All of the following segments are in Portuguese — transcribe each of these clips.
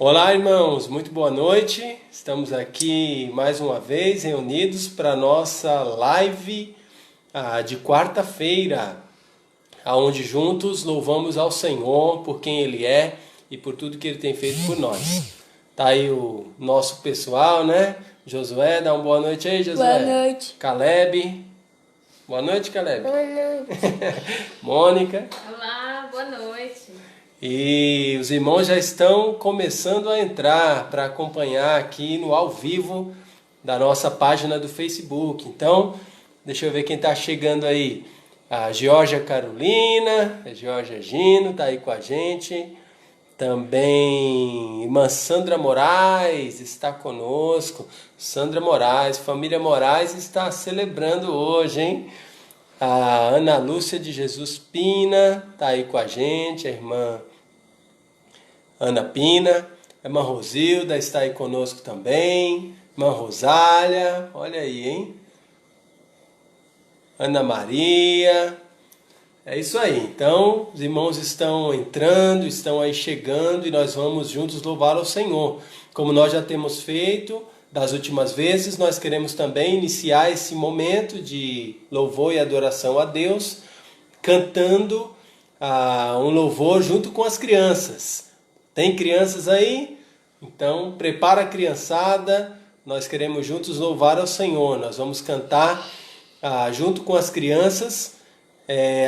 Olá, irmãos, muito boa noite. Estamos aqui mais uma vez reunidos para a nossa live de quarta-feira, onde juntos louvamos ao Senhor por quem Ele é e por tudo que Ele tem feito por nós. Tá aí o nosso pessoal, né? Josué, dá uma boa noite aí, Josué. Boa noite. Caleb. Boa noite, Caleb. Boa noite. Mônica. Olá, boa noite. E os irmãos já estão começando a entrar para acompanhar aqui no ao vivo da nossa página do Facebook. Então, deixa eu ver quem está chegando aí. A Georgia Carolina, a Georgia Gino está aí com a gente. Também irmã Sandra Moraes está conosco. Sandra Moraes, família Moraes está celebrando hoje, hein? A Ana Lúcia de Jesus Pina está aí com a gente, a irmã Ana Pina, a irmã Rosilda está aí conosco também, irmã Rosália, olha aí, hein? Ana Maria, é isso aí. Então, os irmãos estão entrando, estão aí chegando e nós vamos juntos louvar ao Senhor. Como nós já temos feito das últimas vezes, nós queremos também iniciar esse momento de louvor e adoração a Deus, cantando um louvor junto com as crianças. Tem crianças aí? Então, prepara a criançada, nós queremos juntos louvar ao Senhor. Nós vamos cantar junto com as crianças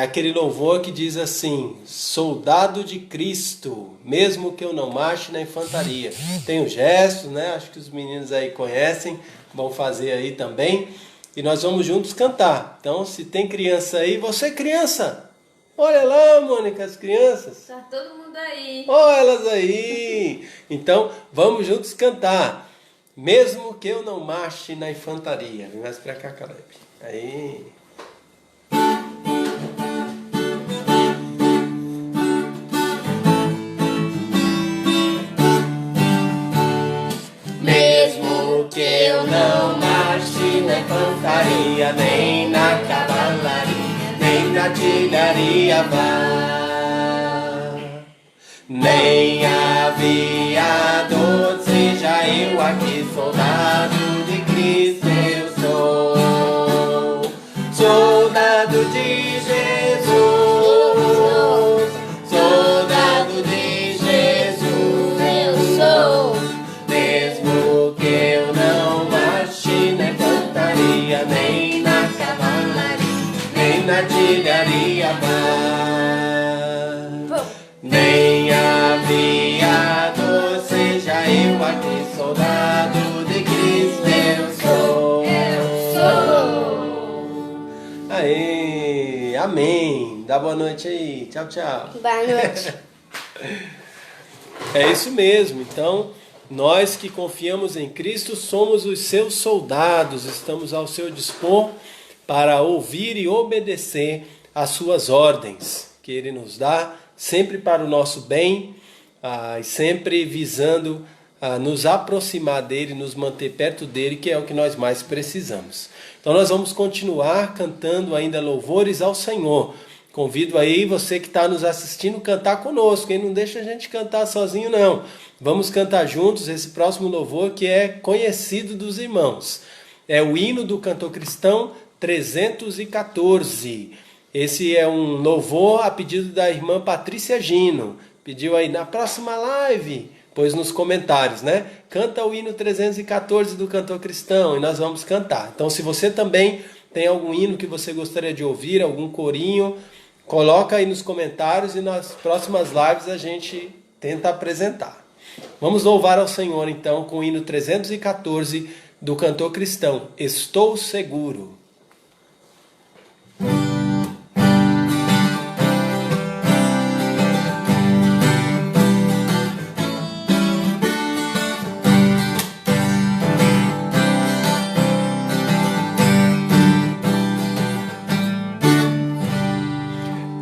aquele louvor que diz assim: soldado de Cristo, mesmo que eu não marche na infantaria. Tem o gesto, né? Acho que os meninos aí conhecem, vão fazer aí também. E nós vamos juntos cantar. Então, se tem criança aí, você criança, olha lá, Mônica, as crianças. Tá todo mundo aí. Olha elas aí. Então, vamos juntos cantar. Mesmo que eu não marche na infantaria. Vem mais pra cá, Caleb. Aí. Mesmo que eu não marche na infantaria, nem na cavalaria, nem na artilharia vá, nem aviador seja eu aqui, soldado de Cristo eu sou, soldado de Jesus, soldado de Jesus eu sou. Mesmo que eu não marche na infantaria, nem na cavalaria, nem na artilharia vá, nem aviador seja eu aqui, soldado de Cristo eu sou. Aê, amém. Dá boa noite aí. Tchau, tchau. Boa noite. É isso mesmo. Então, nós que confiamos em Cristo somos os seus soldados, estamos ao seu dispor para ouvir e obedecer às suas ordens, que Ele nos dá sempre para o nosso bem e sempre visando nos aproximar dEle, nos manter perto dEle, que é o que nós mais precisamos. Então nós vamos continuar cantando ainda louvores ao Senhor. Convido aí você que está nos assistindo cantar conosco, hein? Não deixa a gente cantar sozinho não. Vamos cantar juntos esse próximo louvor que é conhecido dos irmãos. É o hino do cantor cristão 314. Esse é um louvor a pedido da irmã Patrícia Gino. Pediu aí na próxima live, pôs nos comentários, né? Canta o hino 314 do cantor cristão e nós vamos cantar. Então se você também tem algum hino que você gostaria de ouvir, algum corinho, coloca aí nos comentários e nas próximas lives a gente tenta apresentar. Vamos louvar ao Senhor então com o hino 314 do cantor cristão, Estou Seguro.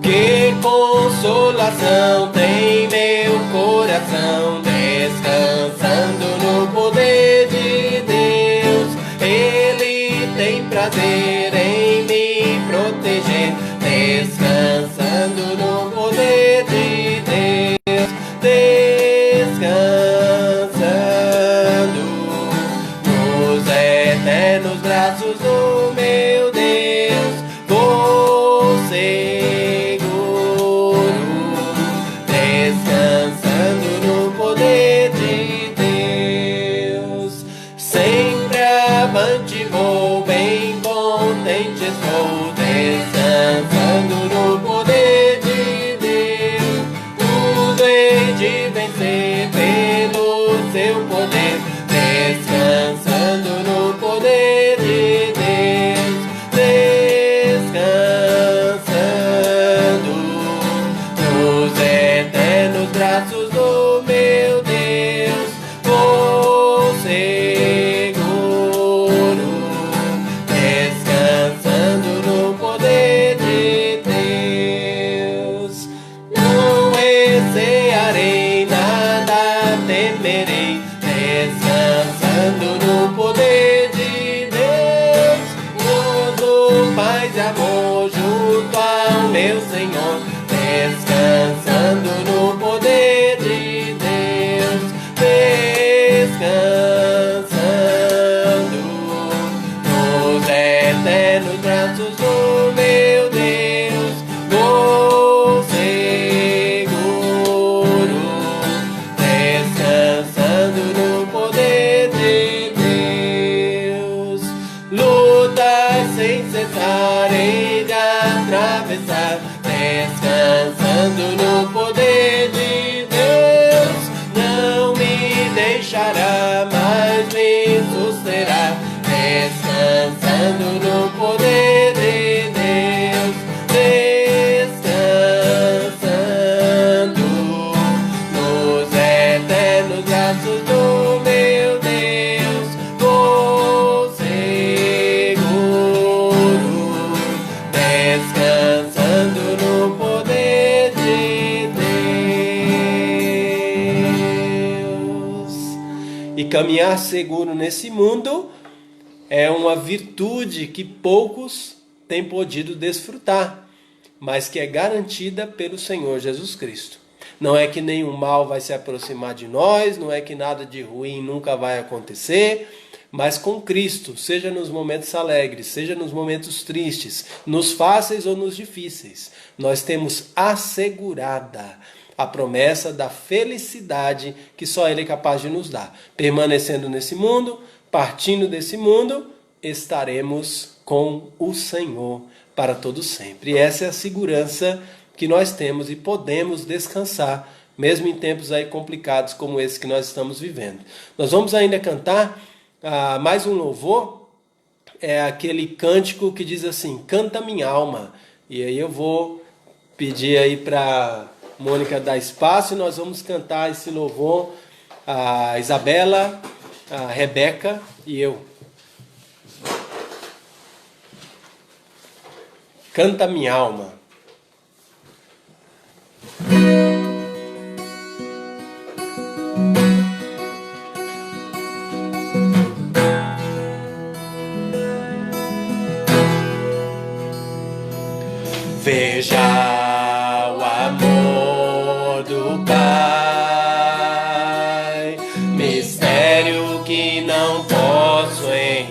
Que consolação tem meu coração, descansando no poder de Deus. Ele tem prazer em me proteger, descansando no poder de Deus. Descansa de vencer pelo seu poder, descansando no poder de Deus, descansando nos eternos braços do meu Deus, vou seguro, descansando no poder de Deus. Não recearei, nada temerei, descansando no poder de Deus. Gozo, paz e amor junto ao meu Senhor, descansando no poder de Deus, descansando nos eternos braços do meu Deus, vou seguro, descansando no poder de Deus. Lutas sem cessar, hei de atravessar, descansando no poder de Deus. Não me deixará, mas me susterá, descansando no poder de Deus, descansando nos eternos braços do meu Deus, vou seguro, descansando no poder de Deus. E caminhar seguro nesse mundo é uma virtude que poucos têm podido desfrutar, mas que é garantida pelo Senhor Jesus Cristo. Não é que nenhum mal vai se aproximar de nós, não é que nada de ruim nunca vai acontecer, mas com Cristo, seja nos momentos alegres, seja nos momentos tristes, nos fáceis ou nos difíceis, nós temos assegurada a promessa da felicidade que só Ele é capaz de nos dar. Permanecendo nesse mundo, partindo desse mundo, estaremos com o Senhor para todo sempre. E essa é a segurança que nós temos e podemos descansar, mesmo em tempos aí complicados como esse que nós estamos vivendo. Nós vamos ainda cantar mais um louvor, é aquele cântico que diz assim: canta minha alma. E aí eu vou pedir aí para Mônica dar espaço e nós vamos cantar esse louvor, a Isabela, a Rebeca e eu. Canta minha alma. Veja o amor do Pai, mistério que não posso entender.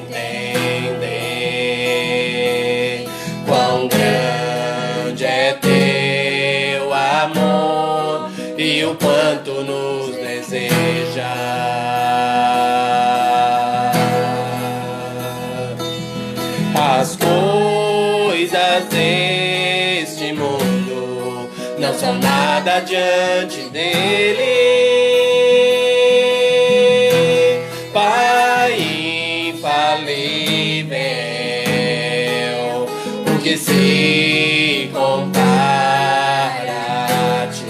Quão grande é teu amor e o quanto nos deseja. As coisas deste mundo não são nada diante dele. Pai infalível, o que se compara a ti.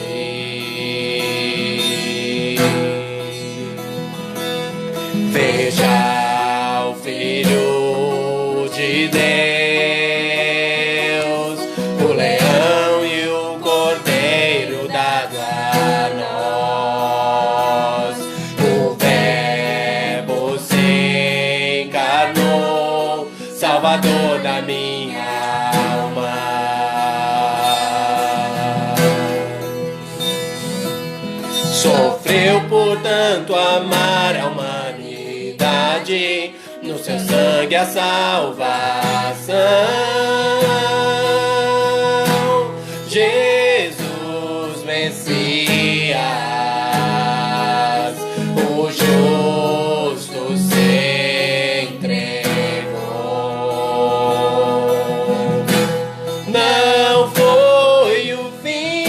Veja o Filho de Deus, o leão e o cordeiro dado a nós. O Verbo se encarnou, Salvador da minha alma. Sofreu por tanto amar a humanidade, no seu sangue a salvação. Jesus Messias, o justo se entregou. Não foi o fim,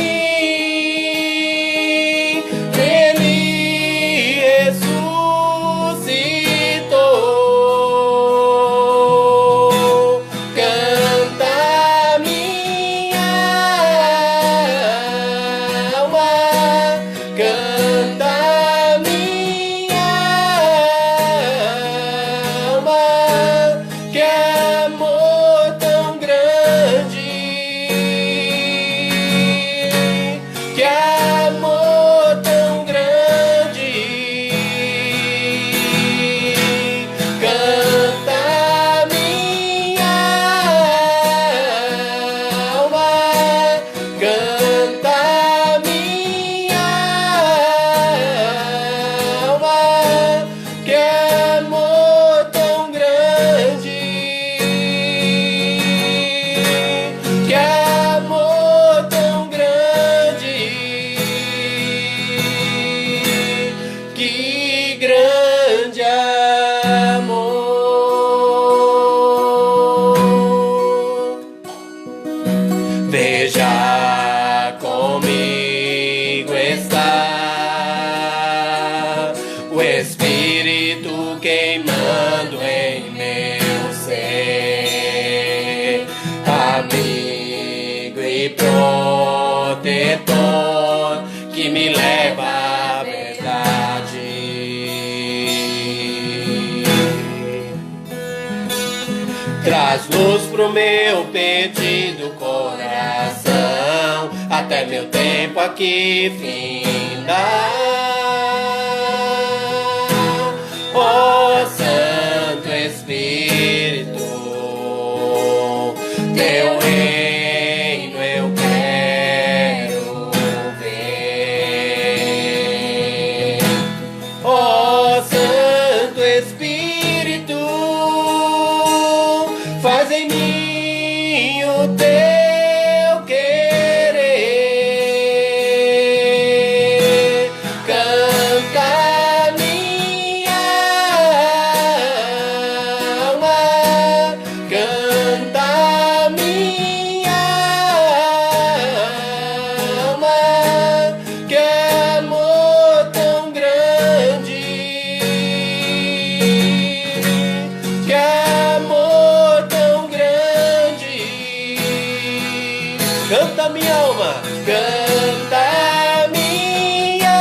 traz luz pro meu perdido coração, até meu tempo aqui findar. Ó Santo Espírito, teu reino eu quero ver. Ó Santo Espírito, faz em mim o teu querer. Canta minha alma, canta minha alma, que amor tão grande, que amor tão grande. Canta minha alma, canta minha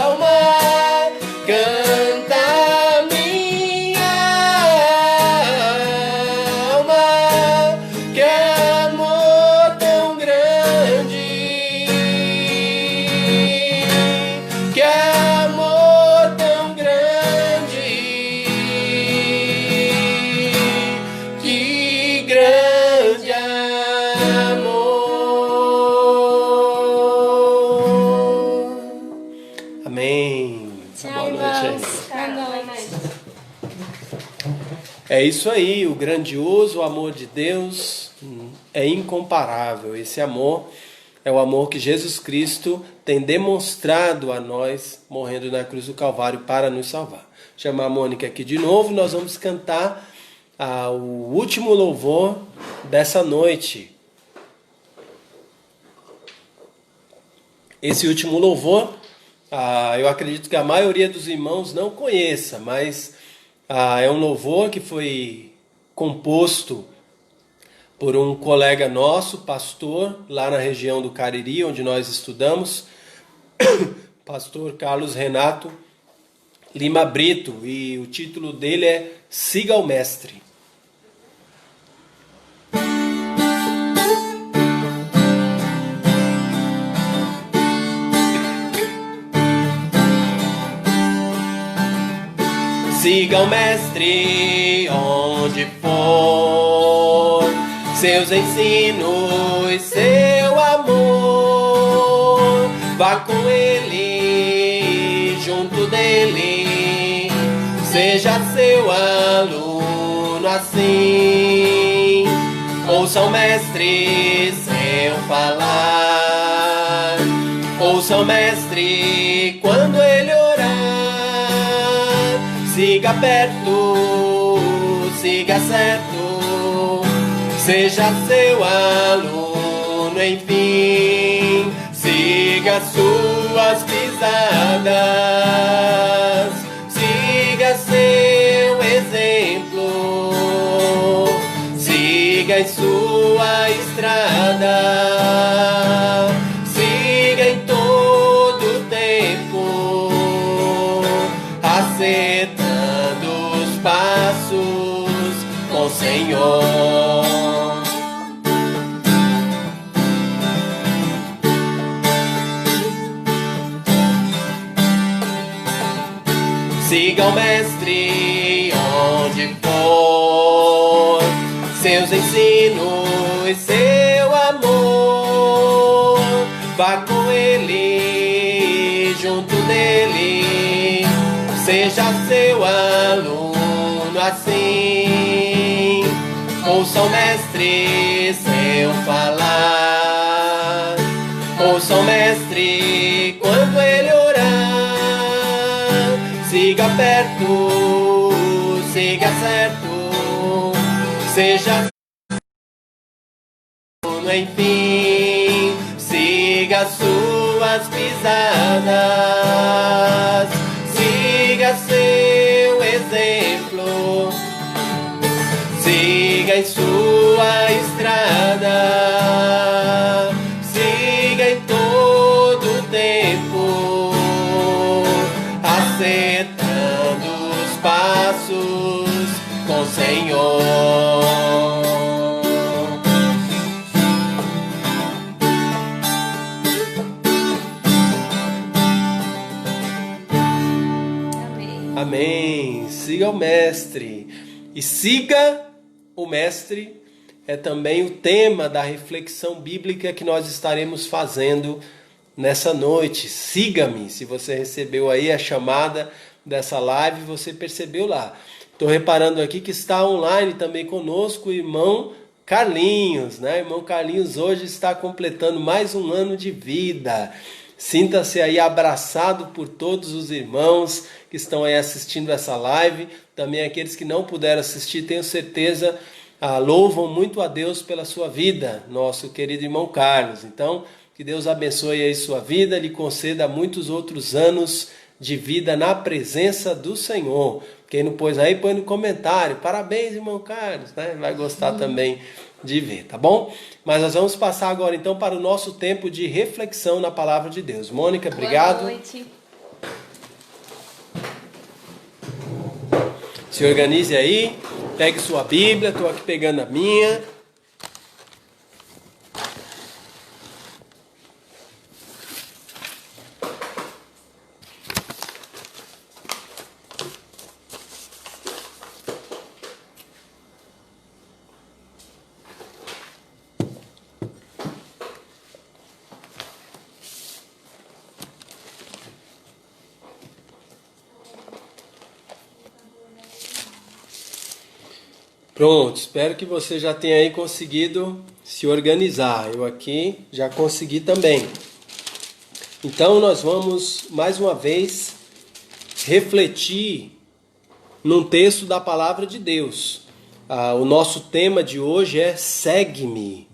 alma, canta minha alma, que amor tão grande, que amor tão grande, que grande amor. Amém. Boa noite aí. Boa noite. É isso aí, o grandioso amor de Deus é incomparável. Esse amor é o amor que Jesus Cristo tem demonstrado a nós, morrendo na cruz do Calvário para nos salvar. Chamar a Mônica aqui de novo, nós vamos cantar o último louvor dessa noite. Esse último louvor, eu acredito que a maioria dos irmãos não conheça, mas é um louvor que foi composto por um colega nosso, pastor, lá na região do Cariri, onde nós estudamos, pastor Carlos Renato Lima Brito, e o título dele é Siga o Mestre. Siga o Mestre onde for, seus ensinos, seu amor. Vá com ele, junto dele, seja seu aluno assim. Ouça o Mestre seu falar, ouça o Mestre quando ele orar. Siga perto, siga certo, seja seu aluno, enfim. Siga suas pisadas, siga seu exemplo, siga em sua estrada, siga em todo tempo, acertando os passos com o Senhor. Siga o Mestre onde for, seus ensinos, seu amor. Vá com ele, junto dele, seja seu aluno assim. Ouça o Mestre seu falar, ouça o Mestre quando ele orar. Siga perto, siga certo, seja enfim, siga suas pisadas, siga seu exemplo, siga em sua estrada, siga em todo tempo, acertando os passos com Amém. Siga o Mestre. E siga o Mestre é também o tema da reflexão bíblica que nós estaremos fazendo nessa noite. Siga-me. Se você recebeu aí a chamada dessa live, você percebeu lá. Estou reparando aqui que está online também conosco o irmão Carlinhos, né? O irmão Carlinhos hoje está completando mais um ano de vida. Sinta-se aí abraçado por todos os irmãos que estão aí assistindo essa live. Também aqueles que não puderam assistir, tenho certeza, louvam muito a Deus pela sua vida, nosso querido irmão Carlos. Então, que Deus abençoe aí sua vida, lhe conceda muitos outros anos de vida na presença do Senhor. Quem não pôs aí, põe no comentário. Parabéns, irmão Carlos, né? Vai gostar também de ver, tá bom? Mas nós vamos passar agora então para o nosso tempo de reflexão na palavra de Deus. Mônica, obrigado. Boa noite. Se organize aí, pegue sua Bíblia, estou aqui pegando a minha. Pronto, espero que você já tenha aí conseguido se organizar. Eu aqui já consegui também. Então nós vamos mais uma vez refletir num texto da palavra de Deus. O nosso tema de hoje é Segue-me.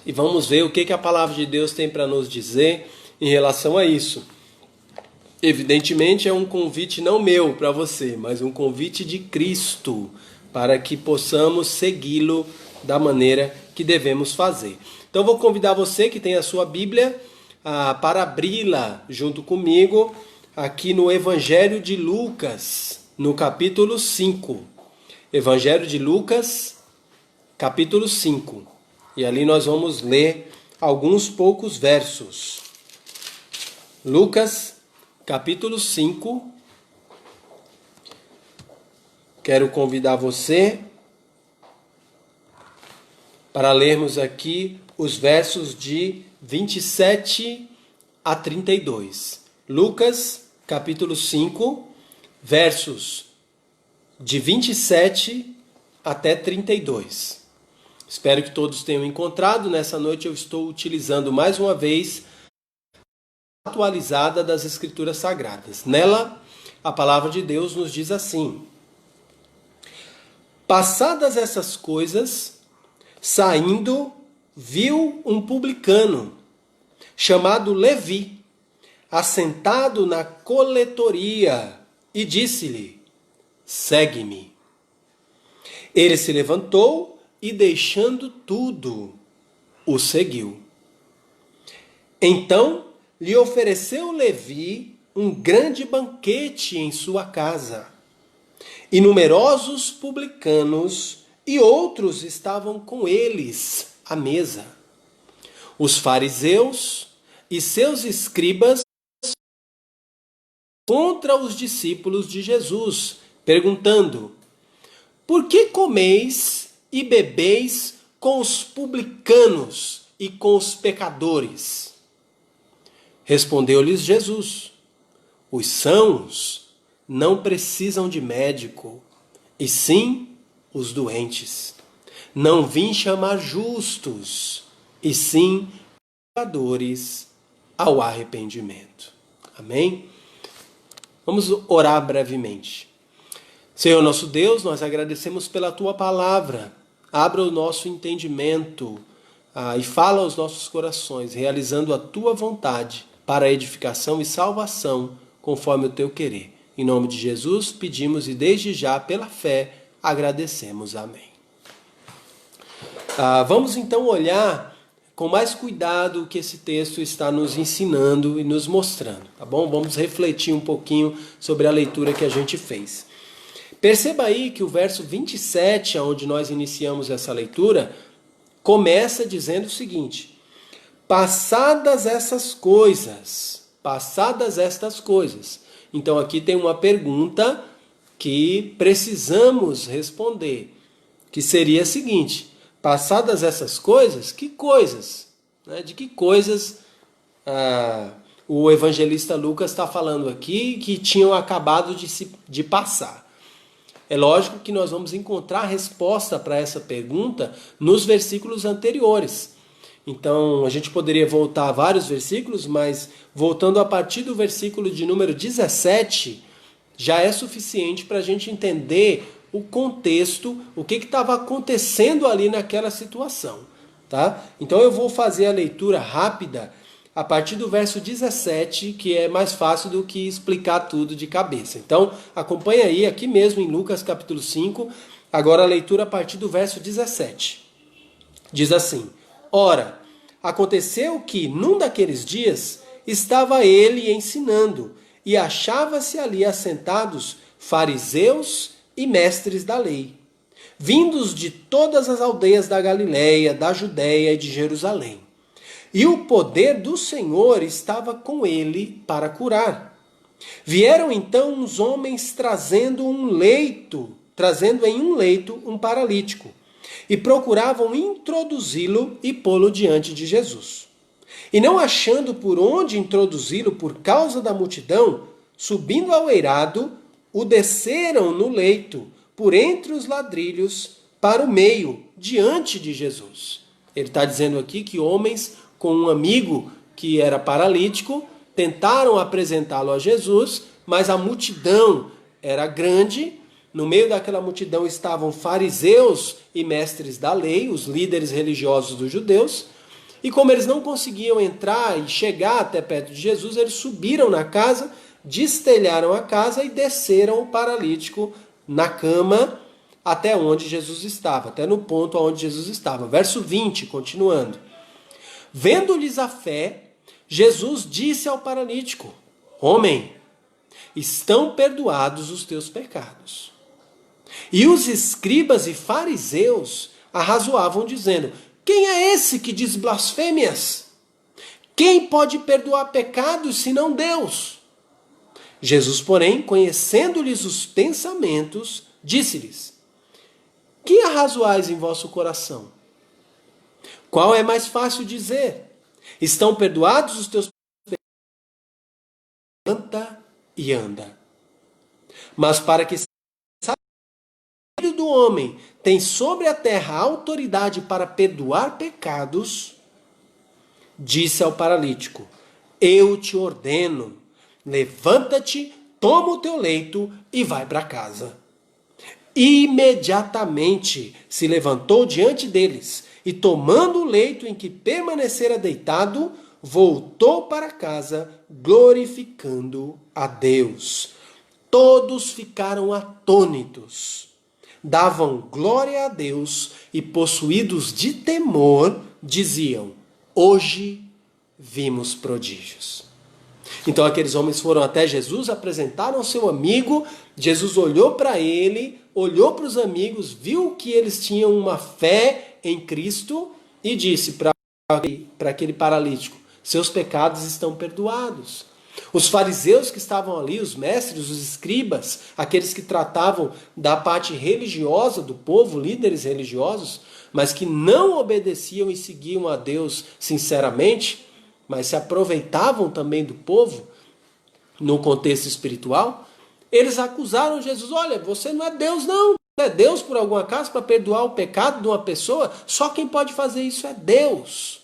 E vamos ver o que a palavra de Deus tem para nos dizer em relação a isso. Evidentemente é um convite não meu para você, mas um convite de Cristo, para que possamos segui-lo da maneira que devemos fazer. Então vou convidar você que tem a sua Bíblia para abri-la junto comigo aqui no Evangelho de Lucas, no capítulo 5. Evangelho de Lucas, capítulo 5. E ali nós vamos ler alguns poucos versos. Lucas, capítulo 5. Quero convidar você para lermos aqui os versos de 27 a 32. Lucas, capítulo 5, versos de 27 até 32. Espero que todos tenham encontrado. Nessa noite eu estou utilizando mais uma vez a atualizada das Escrituras Sagradas. Nela, a palavra de Deus nos diz assim: passadas essas coisas, saindo, viu um publicano, chamado Levi, assentado na coletoria, e disse-lhe: segue-me. Ele se levantou e, deixando tudo, o seguiu. Então lhe ofereceu Levi um grande banquete em sua casa. E numerosos publicanos e outros estavam com eles à mesa. Os fariseus e seus escribas contra os discípulos de Jesus, perguntando: por que comeis e bebeis com os publicanos e com os pecadores? Respondeu-lhes Jesus: os sãos não precisam de médico, e sim os doentes. Não vim chamar justos, e sim pecadores ao arrependimento. Amém? Vamos orar brevemente. Senhor nosso Deus, nós agradecemos pela Tua palavra. Abra o nosso entendimento e fala aos nossos corações, realizando a Tua vontade para a edificação e salvação, conforme o Teu querer. Em nome de Jesus, pedimos e desde já, pela fé, agradecemos. Amém. Vamos então olhar com mais cuidado o que esse texto está nos ensinando e nos mostrando, tá bom? Vamos refletir um pouquinho sobre a leitura que a gente fez. Perceba aí que o verso 27, onde nós iniciamos essa leitura, começa dizendo o seguinte: passadas estas coisas, Então aqui tem uma pergunta que precisamos responder, que seria a seguinte: passadas essas coisas, que coisas? Né? De que coisas o evangelista Lucas está falando aqui que tinham acabado de passar? É lógico que nós vamos encontrar a resposta para essa pergunta nos versículos anteriores. Então, a gente poderia voltar a vários versículos, mas voltando a partir do versículo de número 17, já é suficiente para a gente entender o contexto, o que estava acontecendo ali naquela situação. Tá? Então, eu vou fazer a leitura rápida a partir do verso 17, que é mais fácil do que explicar tudo de cabeça. Então, acompanha aí, aqui mesmo em Lucas capítulo 5, agora a leitura a partir do verso 17. Diz assim: Ora, aconteceu que, num daqueles dias, estava ele ensinando, e achava-se ali assentados fariseus e mestres da lei, vindos de todas as aldeias da Galiléia, da Judéia e de Jerusalém. E o poder do Senhor estava com ele para curar. Vieram então uns homens trazendo em um leito um paralítico, e procuravam introduzi-lo e pô-lo diante de Jesus. E não achando por onde introduzi-lo por causa da multidão, subindo ao eirado, o desceram no leito, por entre os ladrilhos, para o meio, diante de Jesus. Ele está dizendo aqui que homens com um amigo que era paralítico tentaram apresentá-lo a Jesus, mas a multidão era grande. No meio daquela multidão estavam fariseus e mestres da lei, os líderes religiosos dos judeus. E como eles não conseguiam entrar e chegar até perto de Jesus, eles subiram na casa, destelharam a casa e desceram o paralítico na cama até onde Jesus estava, até no ponto onde Jesus estava. Verso 20, continuando. Vendo-lhes a fé, Jesus disse ao paralítico: Homem, estão perdoados os teus pecados. E os escribas e fariseus arrazoavam, dizendo: Quem é esse que diz blasfêmias? Quem pode perdoar pecados senão Deus? Jesus, porém, conhecendo-lhes os pensamentos, disse-lhes: Que arrazoais em vosso coração? Qual é mais fácil dizer? Estão perdoados os teus pecados? Levanta e anda. Mas para que saiba que o Filho do Homem tem sobre a terra autoridade para perdoar pecados, disse ao paralítico: Eu te ordeno, levanta-te, toma o teu leito e vai para casa. Imediatamente se levantou diante deles e, tomando o leito em que permanecera deitado, voltou para casa, glorificando a Deus. Todos ficaram atônitos, davam glória a Deus e, possuídos de temor, diziam: Hoje vimos prodígios. Então aqueles homens foram até Jesus, apresentaram ao seu amigo. Jesus olhou para ele, olhou para os amigos, viu que eles tinham uma fé em Cristo e disse para aquele paralítico: Seus pecados estão perdoados. Os fariseus que estavam ali, os mestres, os escribas, aqueles que tratavam da parte religiosa do povo, líderes religiosos, mas que não obedeciam e seguiam a Deus sinceramente, mas se aproveitavam também do povo no contexto espiritual, eles acusaram Jesus: Olha, você não é Deus não. Não é Deus por algum acaso para perdoar o pecado de uma pessoa? Só quem pode fazer isso é Deus.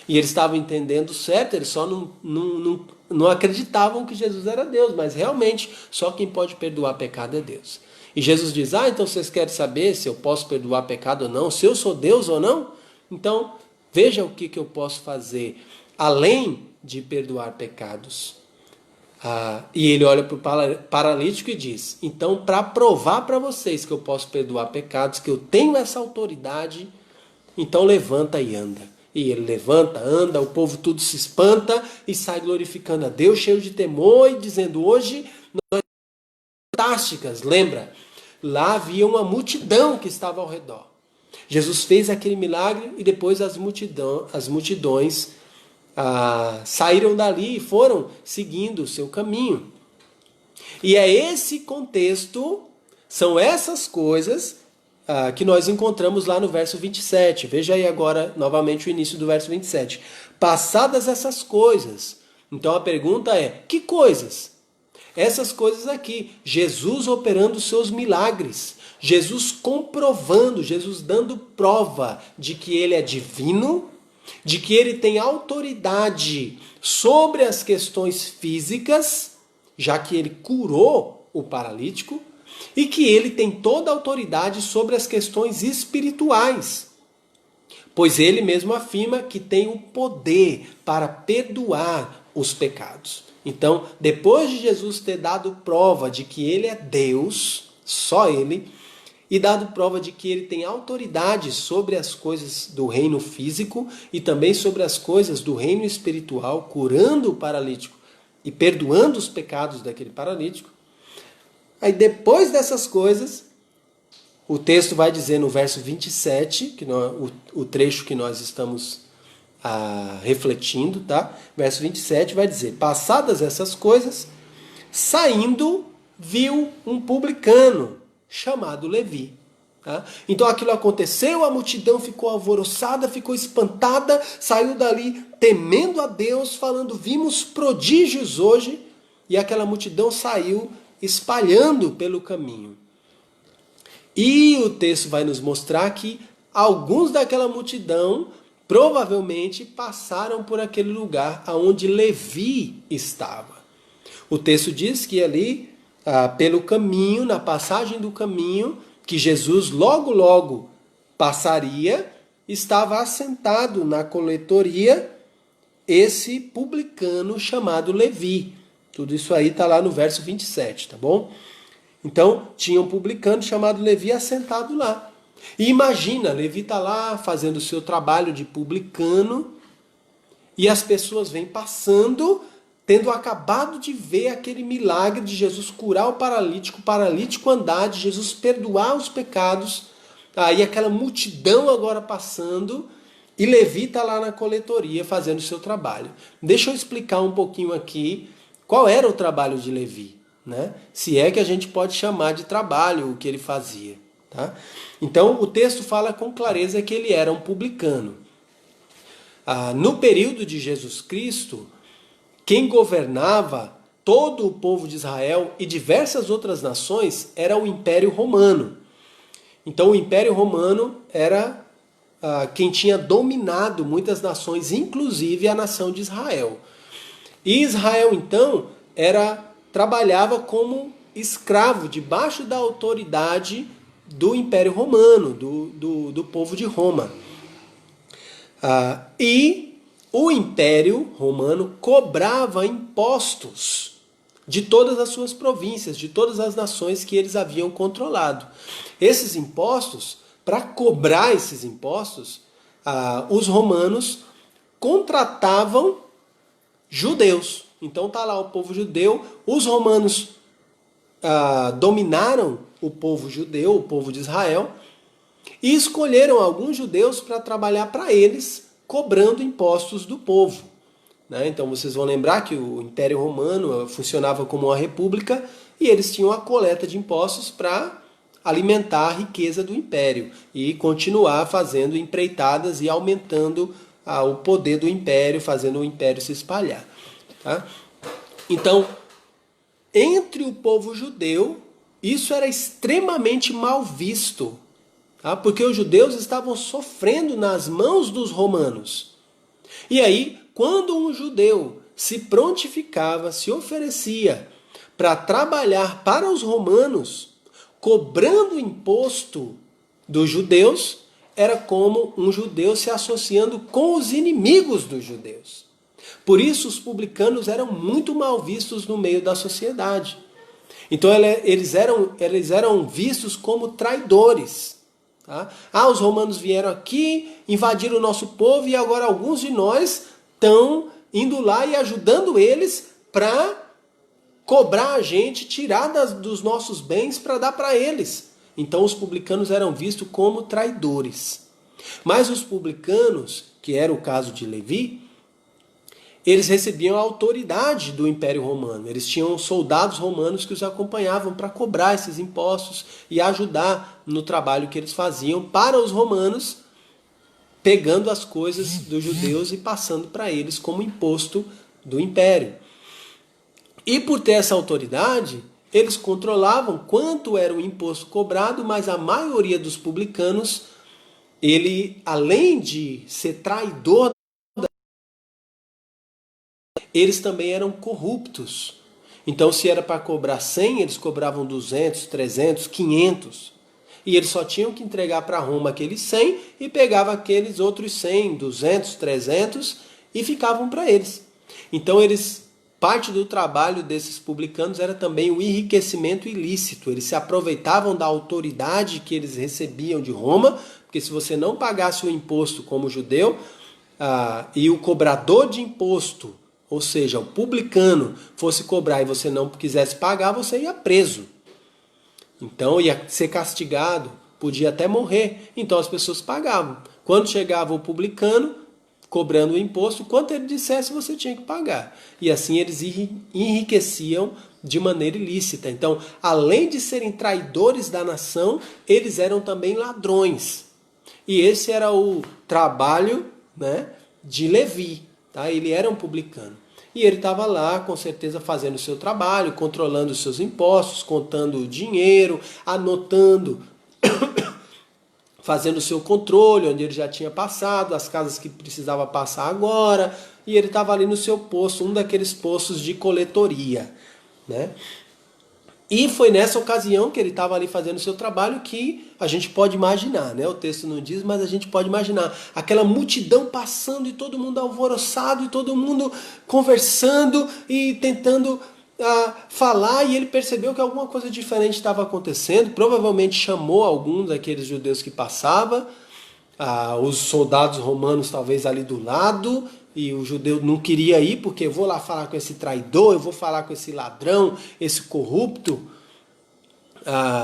E eles estavam entendendo certo, eles só não acreditavam que Jesus era Deus, mas realmente só quem pode perdoar pecado é Deus. E Jesus diz: então vocês querem saber se eu posso perdoar pecado ou não, se eu sou Deus ou não? Então veja o que eu posso fazer além de perdoar pecados. E ele olha para o paralítico e diz: então, para provar para vocês que eu posso perdoar pecados, que eu tenho essa autoridade, então levanta e anda. E ele levanta, anda, o povo tudo se espanta e sai glorificando a Deus, cheio de temor e dizendo: hoje nós fantásticas. Lembra? Lá havia uma multidão que estava ao redor. Jesus fez aquele milagre e depois as multidões saíram dali e foram seguindo o seu caminho. E é esse contexto, são essas coisas que nós encontramos lá no verso 27. Veja aí agora novamente o início do verso 27. Passadas essas coisas. Então a pergunta é, que coisas? Essas coisas aqui, Jesus operando seus milagres, Jesus comprovando, Jesus dando prova de que ele é divino, de que ele tem autoridade sobre as questões físicas, já que ele curou o paralítico, e que ele tem toda a autoridade sobre as questões espirituais, pois ele mesmo afirma que tem o poder para perdoar os pecados. Então, depois de Jesus ter dado prova de que ele é Deus, só ele, e dado prova de que ele tem autoridade sobre as coisas do reino físico e também sobre as coisas do reino espiritual, curando o paralítico e perdoando os pecados daquele paralítico, aí depois dessas coisas, o texto vai dizer no verso 27, o trecho que nós estamos refletindo, tá? Verso 27 vai dizer, passadas essas coisas, saindo, viu um publicano chamado Levi. Tá? Então aquilo aconteceu, a multidão ficou alvoroçada, ficou espantada, saiu dali temendo a Deus, falando, vimos prodígios hoje, e aquela multidão saiu espalhando pelo caminho. E o texto vai nos mostrar que alguns daquela multidão provavelmente passaram por aquele lugar aonde Levi estava. O texto diz que ali, pelo caminho, na passagem do caminho, que Jesus logo passaria, estava assentado na coletoria esse publicano chamado Levi. Tudo isso aí está lá no verso 27, tá bom? Então, tinha um publicano chamado Levi assentado lá. E imagina, Levi está lá fazendo o seu trabalho de publicano e as pessoas vêm passando, tendo acabado de ver aquele milagre de Jesus curar o paralítico andar, de Jesus perdoar os pecados, aí aquela multidão agora passando, e Levi está lá na coletoria fazendo o seu trabalho. Deixa eu explicar um pouquinho aqui qual era o trabalho de Levi, né? Se é que a gente pode chamar de trabalho o que ele fazia. Tá? Então o texto fala com clareza que ele era um publicano. No período de Jesus Cristo, quem governava todo o povo de Israel e diversas outras nações era o Império Romano. Então o Império Romano era quem tinha dominado muitas nações, inclusive a nação de Israel. E Israel então trabalhava como escravo debaixo da autoridade do Império Romano, do povo de Roma. E o Império Romano cobrava impostos de todas as suas províncias, de todas as nações que eles haviam controlado. Esses impostos, para cobrar esses impostos, os romanos contratavam judeus. Então está lá o povo judeu, os romanos dominaram o povo judeu, o povo de Israel, e escolheram alguns judeus para trabalhar para eles, cobrando impostos do povo. Né? Então vocês vão lembrar que o Império Romano funcionava como uma república e eles tinham a coleta de impostos para alimentar a riqueza do império e continuar fazendo empreitadas e aumentando o poder do império, fazendo o império se espalhar. Tá? Então, entre o povo judeu, isso era extremamente mal visto, tá? Porque os judeus estavam sofrendo nas mãos dos romanos. E aí, quando um judeu se prontificava, se oferecia para trabalhar para os romanos, cobrando imposto dos judeus, era como um judeu se associando com os inimigos dos judeus. Por isso os publicanos eram muito mal vistos no meio da sociedade. Então eles eram vistos como traidores. Tá? Os romanos vieram aqui, invadiram o nosso povo e agora alguns de nós estão indo lá e ajudando eles para cobrar a gente, tirar dos nossos bens para dar para eles. Então os publicanos eram vistos como traidores. Mas os publicanos, que era o caso de Levi, eles recebiam a autoridade do Império Romano. Eles tinham soldados romanos que os acompanhavam para cobrar esses impostos e ajudar no trabalho que eles faziam para os romanos, pegando as coisas dos judeus e passando para eles como imposto do império. E por ter essa autoridade, eles controlavam quanto era o imposto cobrado, mas a maioria dos publicanos, ele, além de ser traidor, eles também eram corruptos. Então, se era para cobrar 100, eles cobravam 200, 300, 500. E eles só tinham que entregar para Roma aqueles 100 e pegava aqueles outros 100, 200, 300 e ficavam para eles. Então, parte do trabalho desses publicanos era também o enriquecimento ilícito. Eles se aproveitavam da autoridade que eles recebiam de Roma, porque se você não pagasse o imposto como judeu, e o cobrador de imposto, ou seja, o publicano, fosse cobrar e você não quisesse pagar, você ia preso. Então ia ser castigado, podia até morrer. Então as pessoas pagavam. Quando chegava o publicano, cobrando o imposto, quanto ele dissesse, você tinha que pagar. E assim eles enriqueciam de maneira ilícita. Então, além de serem traidores da nação, eles eram também ladrões. E esse era o trabalho, né, de Levi. Tá? Ele era um publicano. E ele estava lá, com certeza, fazendo o seu trabalho, controlando os seus impostos, contando o dinheiro, anotando, fazendo o seu controle, onde ele já tinha passado, as casas que precisava passar agora. E ele estava ali no seu posto, um daqueles postos de coletoria, né? E foi nessa ocasião que ele estava ali fazendo o seu trabalho que a gente pode imaginar, né? O texto não diz, mas a gente pode imaginar. Aquela multidão passando e todo mundo alvoroçado e todo mundo conversando e tentando falar. E ele percebeu que alguma coisa diferente estava acontecendo. Provavelmente chamou alguns daqueles judeus que passavam, os soldados romanos talvez ali do lado. E o judeu não queria ir, porque eu vou lá falar com esse traidor, eu vou falar com esse ladrão, esse corrupto.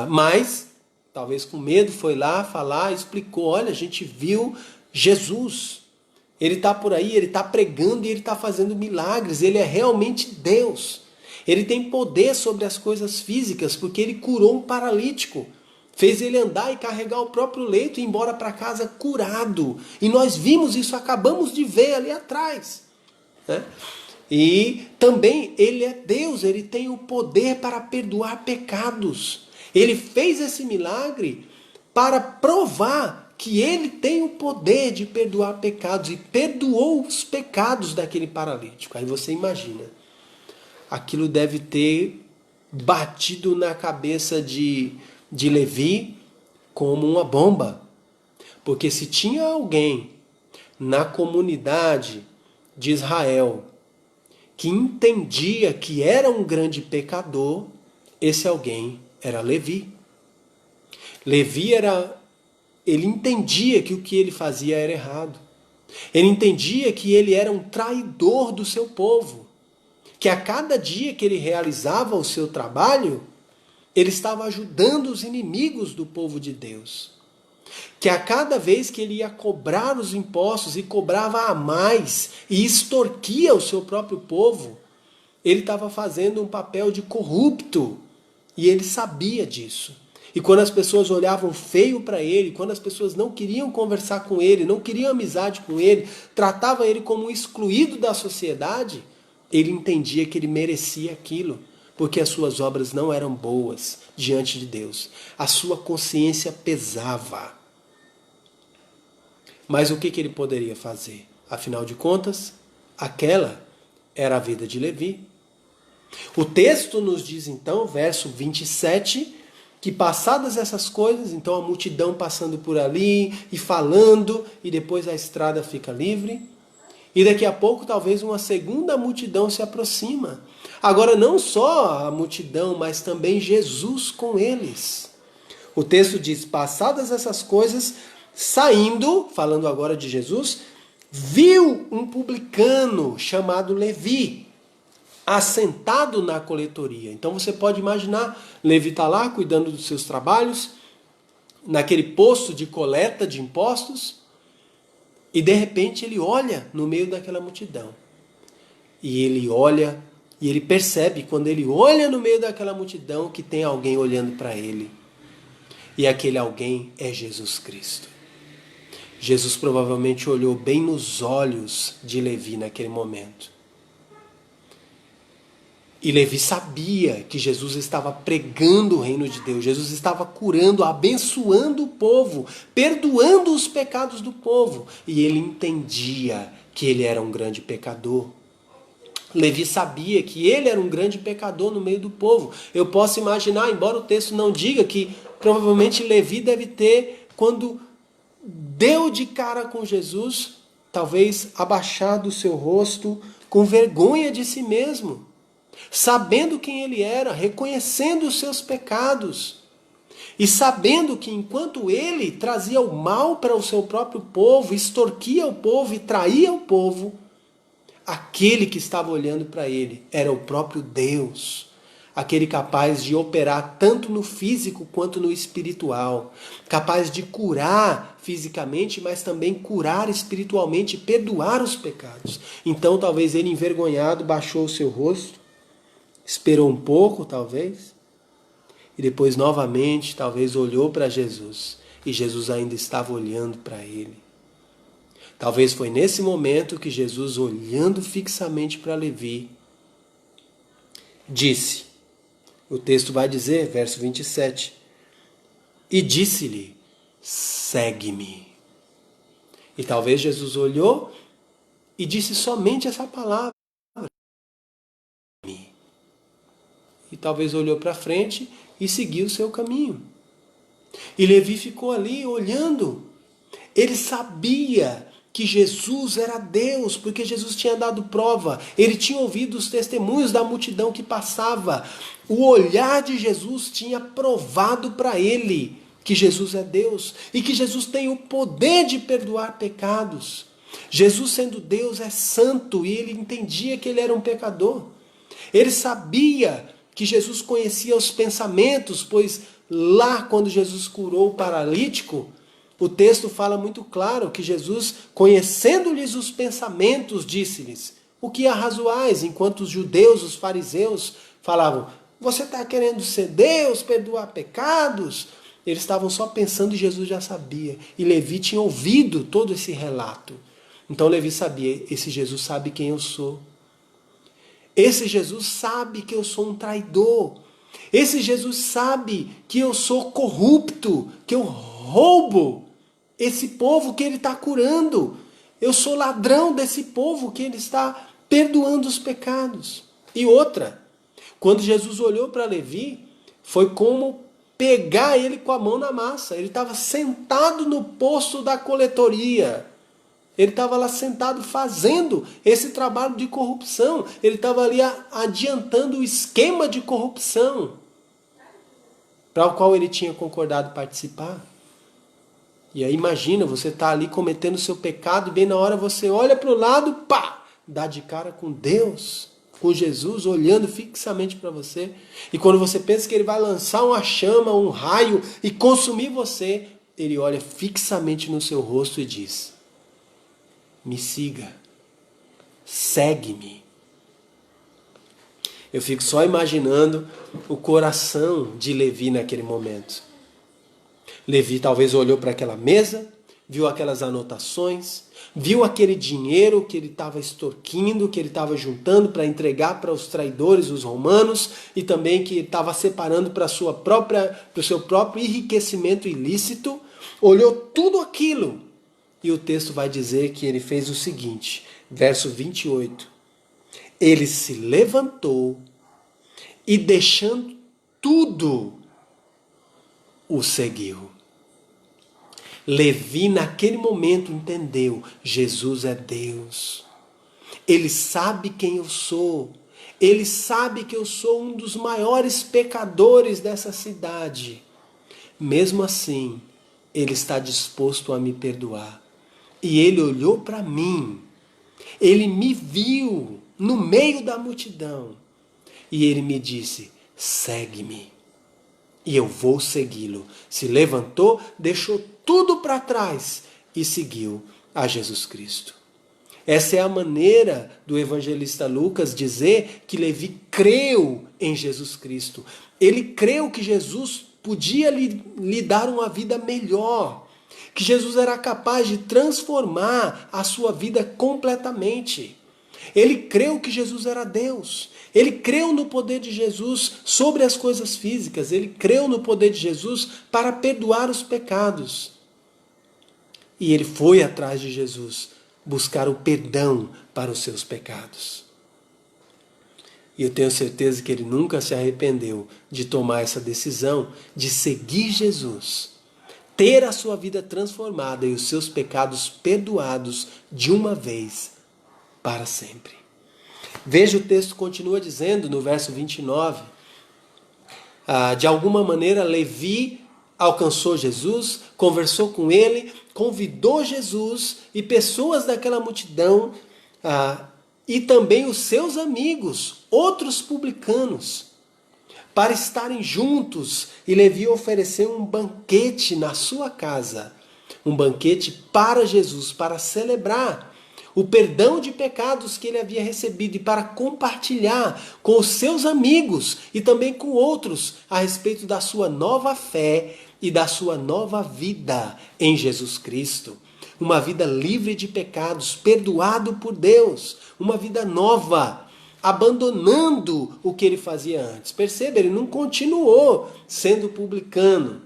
Mas, talvez com medo, foi lá falar, explicou, olha, a gente viu Jesus. Ele está por aí, ele está pregando e ele está fazendo milagres. Ele é realmente Deus. Ele tem poder sobre as coisas físicas, porque ele curou um paralítico. Fez ele andar e carregar o próprio leito e ir embora para casa curado. E nós vimos isso, acabamos de ver ali atrás. Né? E também ele é Deus, ele tem o poder para perdoar pecados. Ele fez esse milagre para provar que ele tem o poder de perdoar pecados. E perdoou os pecados daquele paralítico. Aí você imagina, aquilo deve ter batido na cabeça de Levi como uma bomba. Porque se tinha alguém na comunidade de Israel que entendia que era um grande pecador, esse alguém era Levi. Levi ele entendia que o que ele fazia era errado. Ele entendia que ele era um traidor do seu povo. Que a cada dia que ele realizava o seu trabalho, ele estava ajudando os inimigos do povo de Deus. Que a cada vez que ele ia cobrar os impostos e cobrava a mais e extorquia o seu próprio povo, ele estava fazendo um papel de corrupto. E ele sabia disso. E quando as pessoas olhavam feio para ele, quando as pessoas não queriam conversar com ele, não queriam amizade com ele, tratavam ele como um excluído da sociedade, ele entendia que ele merecia aquilo. Porque as suas obras não eram boas diante de Deus. A sua consciência pesava. Mas o que ele poderia fazer? Afinal de contas, aquela era a vida de Levi. O texto nos diz então, verso 27, que passadas essas coisas, então a multidão passando por ali e falando, e depois a estrada fica livre. E daqui a pouco talvez uma segunda multidão se aproxima. Agora não só a multidão, mas também Jesus com eles. O texto diz, passadas essas coisas, saindo, falando agora de Jesus, viu um publicano chamado Levi, assentado na coletoria. Então você pode imaginar, Levi está lá cuidando dos seus trabalhos, naquele posto de coleta de impostos, e de repente ele olha no meio daquela multidão. E ele olha, e ele percebe, quando ele olha no meio daquela multidão, que tem alguém olhando para ele. E aquele alguém é Jesus Cristo. Jesus provavelmente olhou bem nos olhos de Levi naquele momento. E Levi sabia que Jesus estava pregando o reino de Deus. Jesus estava curando, abençoando o povo, perdoando os pecados do povo. E ele entendia que ele era um grande pecador. Levi sabia que ele era um grande pecador no meio do povo. Eu posso imaginar, embora o texto não diga, que provavelmente Levi deve ter, quando deu de cara com Jesus, talvez abaixado o seu rosto, com vergonha de si mesmo, sabendo quem ele era, reconhecendo os seus pecados, e sabendo que enquanto ele trazia o mal para o seu próprio povo, extorquia o povo e traía o povo, aquele que estava olhando para ele era o próprio Deus, aquele capaz de operar tanto no físico quanto no espiritual, capaz de curar fisicamente, mas também curar espiritualmente, perdoar os pecados. Então talvez ele, envergonhado, baixou o seu rosto, esperou um pouco talvez, e depois novamente talvez olhou para Jesus, e Jesus ainda estava olhando para ele. Talvez foi nesse momento que Jesus, olhando fixamente para Levi, disse, o texto vai dizer, verso 27, e disse-lhe, segue-me. E talvez Jesus olhou e disse somente essa palavra. E talvez olhou para frente e seguiu o seu caminho. E Levi ficou ali olhando. Ele sabia que Jesus era Deus, porque Jesus tinha dado prova. Ele tinha ouvido os testemunhos da multidão que passava. O olhar de Jesus tinha provado para ele que Jesus é Deus e que Jesus tem o poder de perdoar pecados. Jesus, sendo Deus, é santo, e ele entendia que ele era um pecador. Ele sabia que Jesus conhecia os pensamentos, pois lá quando Jesus curou o paralítico, o texto fala muito claro que Jesus, conhecendo-lhes os pensamentos, disse-lhes, o que arrazoais? Enquanto os judeus, os fariseus, falavam, você está querendo ser Deus, perdoar pecados? Eles estavam só pensando e Jesus já sabia. E Levi tinha ouvido todo esse relato. Então Levi sabia, esse Jesus sabe quem eu sou. Esse Jesus sabe que eu sou um traidor. Esse Jesus sabe que eu sou corrupto, que eu roubo esse povo que ele está curando. Eu sou ladrão desse povo que ele está perdoando os pecados. E outra, quando Jesus olhou para Levi, foi como pegar ele com a mão na massa. Ele estava sentado no posto da coletoria. Ele estava lá sentado fazendo esse trabalho de corrupção. Ele estava ali adiantando o esquema de corrupção para o qual ele tinha concordado participar. E aí imagina, você está ali cometendo o seu pecado e bem na hora você olha para o lado, pá, dá de cara com Deus, com Jesus, olhando fixamente para você. E quando você pensa que ele vai lançar uma chama, um raio e consumir você, ele olha fixamente no seu rosto e diz, me siga, segue-me. Eu fico só imaginando o coração de Levi naquele momento. Levi talvez olhou para aquela mesa, viu aquelas anotações, viu aquele dinheiro que ele estava extorquindo, que ele estava juntando para entregar para os traidores, os romanos, e também que ele estava separando para o seu próprio enriquecimento ilícito. Olhou tudo aquilo. E o texto vai dizer que ele fez o seguinte, verso 28. Ele se levantou e deixando tudo, o seguiu. Levi naquele momento entendeu, Jesus é Deus. Ele sabe quem eu sou. Ele sabe que eu sou um dos maiores pecadores dessa cidade. Mesmo assim, ele está disposto a me perdoar. E ele olhou para mim. Ele me viu no meio da multidão. E ele me disse, segue-me. E eu vou segui-lo. Se levantou, deixou tudo para trás e seguiu a Jesus Cristo. Essa é a maneira do evangelista Lucas dizer que Levi creu em Jesus Cristo. Ele creu que Jesus podia lhe dar uma vida melhor, que Jesus era capaz de transformar a sua vida completamente. Ele creu que Jesus era Deus. Ele creu no poder de Jesus sobre as coisas físicas. Ele creu no poder de Jesus para perdoar os pecados. E ele foi atrás de Jesus buscar o perdão para os seus pecados. E eu tenho certeza que ele nunca se arrependeu de tomar essa decisão de seguir Jesus, ter a sua vida transformada e os seus pecados perdoados de uma vez para sempre. Veja, o texto continua dizendo no verso 29, de alguma maneira Levi alcançou Jesus, conversou com ele, convidou Jesus e pessoas daquela multidão e também os seus amigos, outros publicanos, para estarem juntos, e Levi ofereceu um banquete na sua casa, um banquete para Jesus, para celebrar o perdão de pecados que ele havia recebido e para compartilhar com os seus amigos e também com outros a respeito da sua nova fé e da sua nova vida em Jesus Cristo. Uma vida livre de pecados, perdoado por Deus, uma vida nova, abandonando o que ele fazia antes. Perceba, ele não continuou sendo publicano.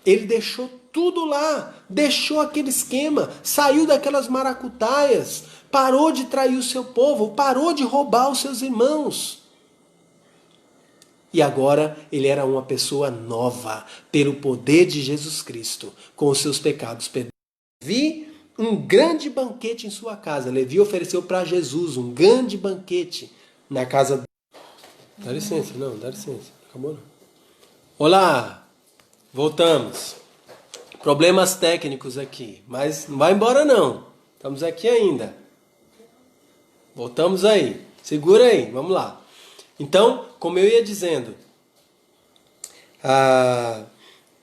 Ele deixou tudo lá, deixou aquele esquema, saiu daquelas maracutaias, parou de trair o seu povo, parou de roubar os seus irmãos. E agora ele era uma pessoa nova, pelo poder de Jesus Cristo, com os seus pecados perdoados. Levi, um grande banquete em sua casa. Levi ofereceu para Jesus um grande banquete na casa dele. Dá licença, dá licença. Acabou não. Olá, voltamos. Problemas técnicos aqui, mas não vai embora não. Estamos aqui ainda. Voltamos aí. Segura aí, vamos lá. Então, como eu ia dizendo,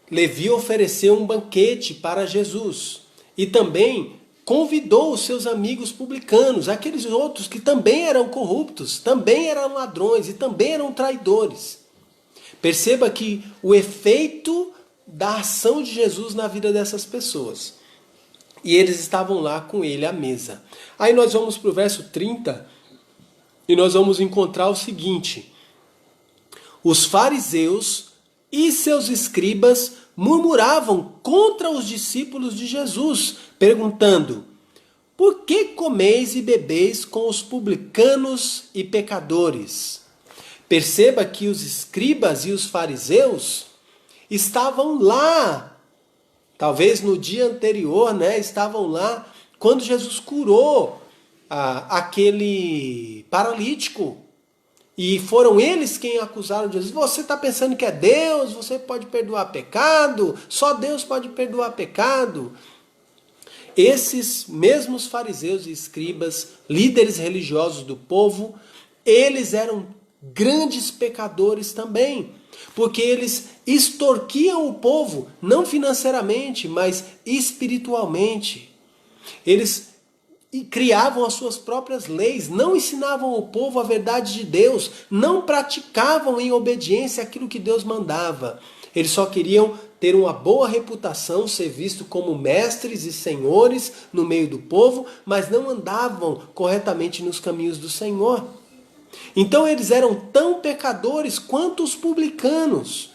Levi ofereceu um banquete para Jesus e também convidou os seus amigos publicanos, aqueles outros que também eram corruptos, também eram ladrões e também eram traidores. Perceba que o efeito da ação de Jesus na vida dessas pessoas. E eles estavam lá com ele à mesa. Aí nós vamos para o verso 30 e nós vamos encontrar o seguinte: os fariseus e seus escribas murmuravam contra os discípulos de Jesus, perguntando: por que comeis e bebeis com os publicanos e pecadores? Perceba que os escribas e os fariseus estavam lá, talvez no dia anterior, estavam lá quando Jesus curou aquele paralítico. E foram eles quem acusaram Jesus. Você está pensando que é Deus? Você pode perdoar pecado? Só Deus pode perdoar pecado? Esses mesmos fariseus e escribas, líderes religiosos do povo, eles eram grandes pecadores também. Porque eles extorquiam o povo, não financeiramente, mas espiritualmente. Eles criavam as suas próprias leis, não ensinavam ao povo a verdade de Deus, não praticavam em obediência aquilo que Deus mandava. Eles só queriam ter uma boa reputação, ser visto como mestres e senhores no meio do povo, mas não andavam corretamente nos caminhos do Senhor. Então eles eram tão pecadores quanto os publicanos.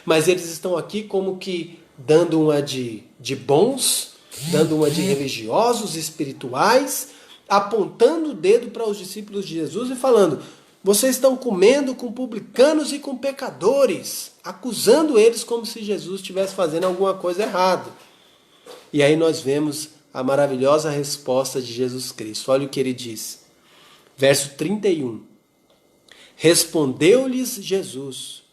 Mas eles estão aqui como que dando uma de bons, dando uma de religiosos, espirituais, apontando o dedo para os discípulos de Jesus e falando: vocês estão comendo com publicanos e com pecadores, acusando eles como se Jesus estivesse fazendo alguma coisa errada. E aí nós vemos a maravilhosa resposta de Jesus Cristo. Olha o que ele diz. Verso 31. Respondeu-lhes Jesus: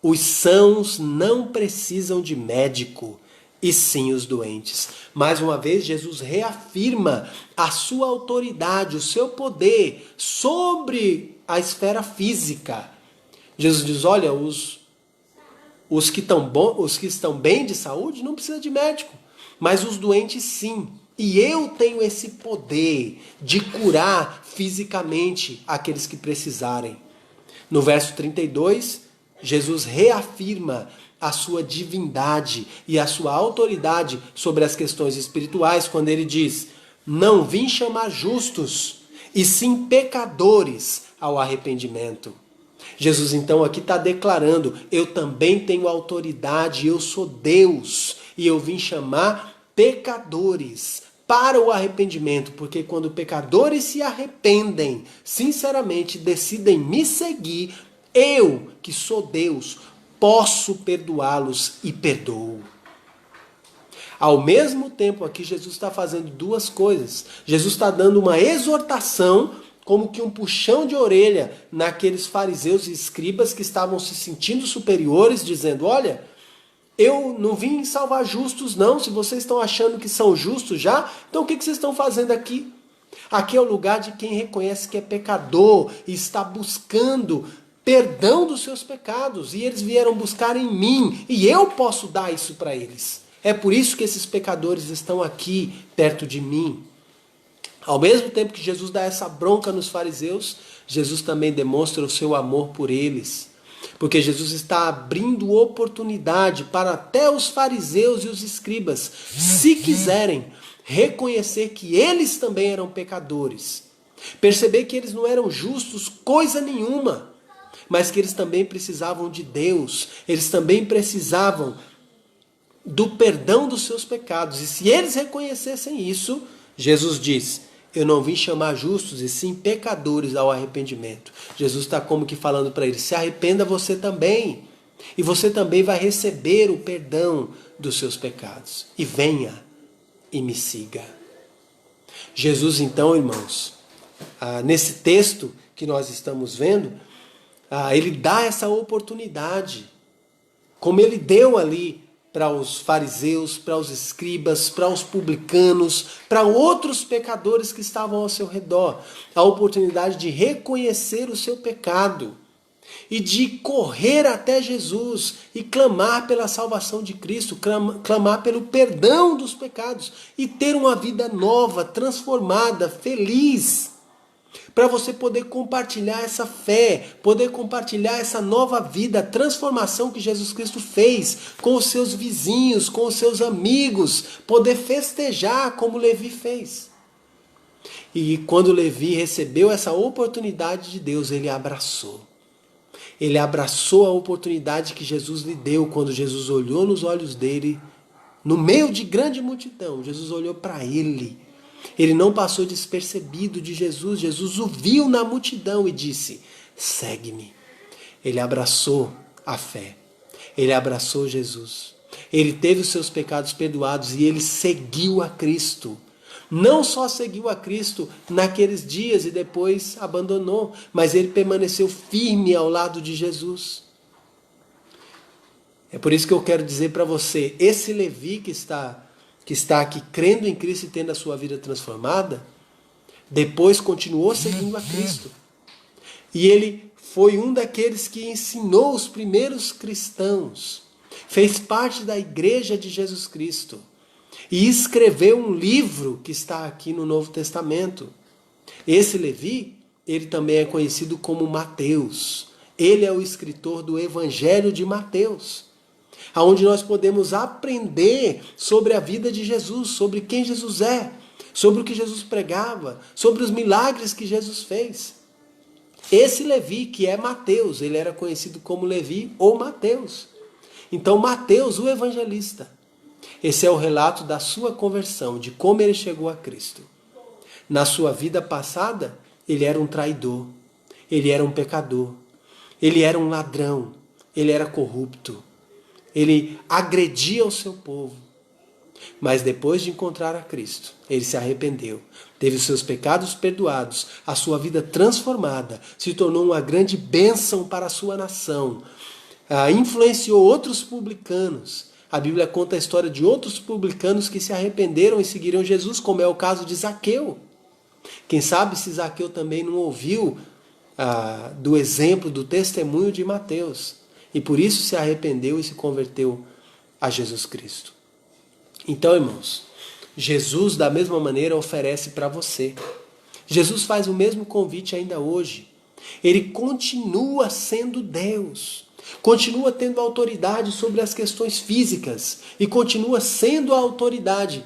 os sãos não precisam de médico, e sim os doentes. Mais uma vez, Jesus reafirma a sua autoridade, o seu poder sobre a esfera física. Jesus diz: olha, os que estão bem de saúde não precisam de médico, mas os doentes sim. E eu tenho esse poder de curar fisicamente aqueles que precisarem. No verso 32, Jesus reafirma a sua divindade e a sua autoridade sobre as questões espirituais, quando ele diz: não vim chamar justos, e sim pecadores ao arrependimento. Jesus então aqui está declarando: eu também tenho autoridade, eu sou Deus, e eu vim chamar pecadores para o arrependimento, porque quando pecadores se arrependem, sinceramente decidem me seguir, eu, que sou Deus, posso perdoá-los e perdoo. Ao mesmo tempo aqui Jesus está fazendo duas coisas. Jesus está dando uma exortação, como que um puxão de orelha naqueles fariseus e escribas que estavam se sentindo superiores, dizendo: olha, eu não vim salvar justos não, se vocês estão achando que são justos já, então o que vocês estão fazendo aqui? Aqui é o lugar de quem reconhece que é pecador e está buscando perdão dos seus pecados, e eles vieram buscar em mim, e eu posso dar isso para eles. É por isso que esses pecadores estão aqui perto de mim. Ao mesmo tempo que Jesus dá essa bronca nos fariseus, Jesus também demonstra o seu amor por eles. Porque Jesus está abrindo oportunidade para até os fariseus e os escribas, se quiserem, reconhecer que eles também eram pecadores. Perceber que eles não eram justos coisa nenhuma, mas que eles também precisavam de Deus. Eles também precisavam do perdão dos seus pecados. E se eles reconhecessem isso, Jesus diz: eu não vim chamar justos, e sim pecadores ao arrependimento. Jesus está como que falando para eles: se arrependa você também. E você também vai receber o perdão dos seus pecados. E venha e me siga. Jesus então, irmãos, nesse texto que nós estamos vendo, ele dá essa oportunidade, como ele deu ali para os fariseus, para os escribas, para os publicanos, para outros pecadores que estavam ao seu redor, a oportunidade de reconhecer o seu pecado e de correr até Jesus e clamar pela salvação de Cristo, clamar pelo perdão dos pecados e ter uma vida nova, transformada, feliz. Para você poder compartilhar essa fé, poder compartilhar essa nova vida, a transformação que Jesus Cristo fez com os seus vizinhos, com os seus amigos, poder festejar como Levi fez. E quando Levi recebeu essa oportunidade de Deus, ele abraçou. Ele abraçou a oportunidade que Jesus lhe deu quando Jesus olhou nos olhos dele, no meio de grande multidão. Jesus olhou para ele. Ele não passou despercebido de Jesus. Jesus o viu na multidão e disse: segue-me. Ele abraçou a fé. Ele abraçou Jesus. Ele teve os seus pecados perdoados e ele seguiu a Cristo. Não só seguiu a Cristo naqueles dias e depois abandonou, mas ele permaneceu firme ao lado de Jesus. É por isso que eu quero dizer para você, esse Levi que está aqui crendo em Cristo e tendo a sua vida transformada, depois continuou seguindo a Cristo. E ele foi um daqueles que ensinou os primeiros cristãos, fez parte da igreja de Jesus Cristo e escreveu um livro que está aqui no Novo Testamento. Esse Levi, ele também é conhecido como Mateus. Ele é o escritor do Evangelho de Mateus, onde nós podemos aprender sobre a vida de Jesus, sobre quem Jesus é, sobre o que Jesus pregava, sobre os milagres que Jesus fez. Esse Levi, que é Mateus, ele era conhecido como Levi ou Mateus. Então Mateus, o evangelista, esse é o relato da sua conversão, de como ele chegou a Cristo. Na sua vida passada, ele era um traidor, ele era um pecador, ele era um ladrão, ele era corrupto. Ele agredia o seu povo. Mas depois de encontrar a Cristo, ele se arrependeu. Teve os seus pecados perdoados, a sua vida transformada, se tornou uma grande bênção para a sua nação. Influenciou outros publicanos. A Bíblia conta a história de outros publicanos que se arrependeram e seguiram Jesus, como é o caso de Zaqueu. Quem sabe se Zaqueu também não ouviu do exemplo, do testemunho de Mateus. E por isso se arrependeu e se converteu a Jesus Cristo. Então, irmãos, Jesus, da mesma maneira, oferece para você. Jesus faz o mesmo convite ainda hoje. Ele continua sendo Deus, continua tendo autoridade sobre as questões físicas e continua sendo a autoridade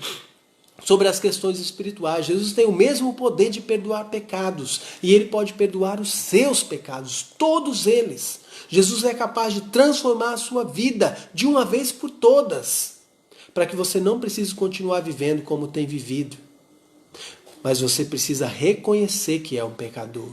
sobre as questões espirituais. Jesus tem o mesmo poder de perdoar pecados e Ele pode perdoar os seus pecados, todos eles. Jesus é capaz de transformar a sua vida de uma vez por todas, para que você não precise continuar vivendo como tem vivido. Mas você precisa reconhecer que é um pecador.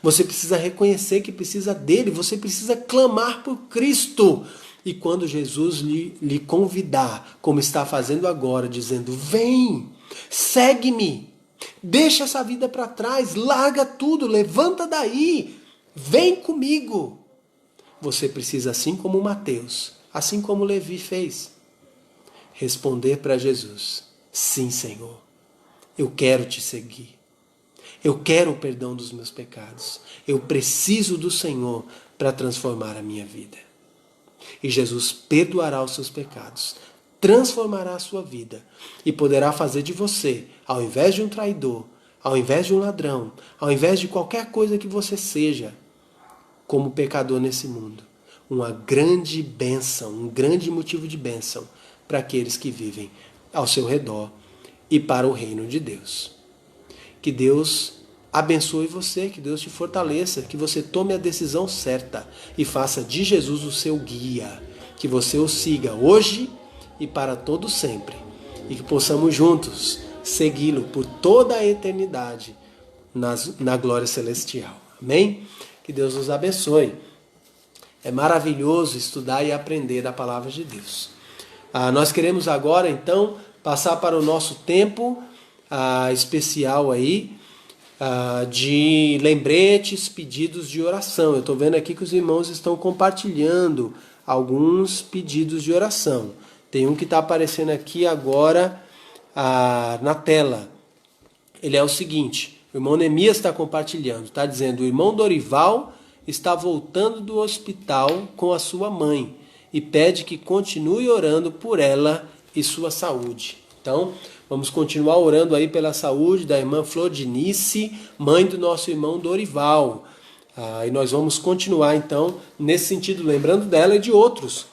Você precisa reconhecer que precisa dele. Você precisa clamar por Cristo. E quando Jesus lhe convidar, como está fazendo agora, dizendo: vem, segue-me, deixa essa vida para trás, larga tudo, levanta daí, vem comigo. Você precisa, assim como Mateus, assim como Levi fez, responder para Jesus: sim, Senhor, eu quero te seguir. Eu quero o perdão dos meus pecados. Eu preciso do Senhor para transformar a minha vida. E Jesus perdoará os seus pecados, transformará a sua vida e poderá fazer de você, ao invés de um traidor, ao invés de um ladrão, ao invés de qualquer coisa que você seja, como pecador nesse mundo, uma grande bênção, um grande motivo de bênção para aqueles que vivem ao seu redor e para o reino de Deus. Que Deus abençoe você, que Deus te fortaleça, que você tome a decisão certa e faça de Jesus o seu guia, que você o siga hoje e para todo sempre, e que possamos juntos segui-lo por toda a eternidade na glória celestial. Amém? Que Deus nos abençoe. É maravilhoso estudar e aprender da palavra de Deus. Nós queremos agora, então, passar para o nosso tempo especial aí, de lembretes, pedidos de oração. Eu estou vendo aqui que os irmãos estão compartilhando alguns pedidos de oração. Tem um que está aparecendo aqui agora na tela. Ele é o seguinte: o irmão Neemias está compartilhando, está dizendo: o irmão Dorival está voltando do hospital com a sua mãe e pede que continue orando por ela e sua saúde. Então, vamos continuar orando aí pela saúde da irmã Flordinice, mãe do nosso irmão Dorival. E nós vamos continuar então nesse sentido, lembrando dela e de outros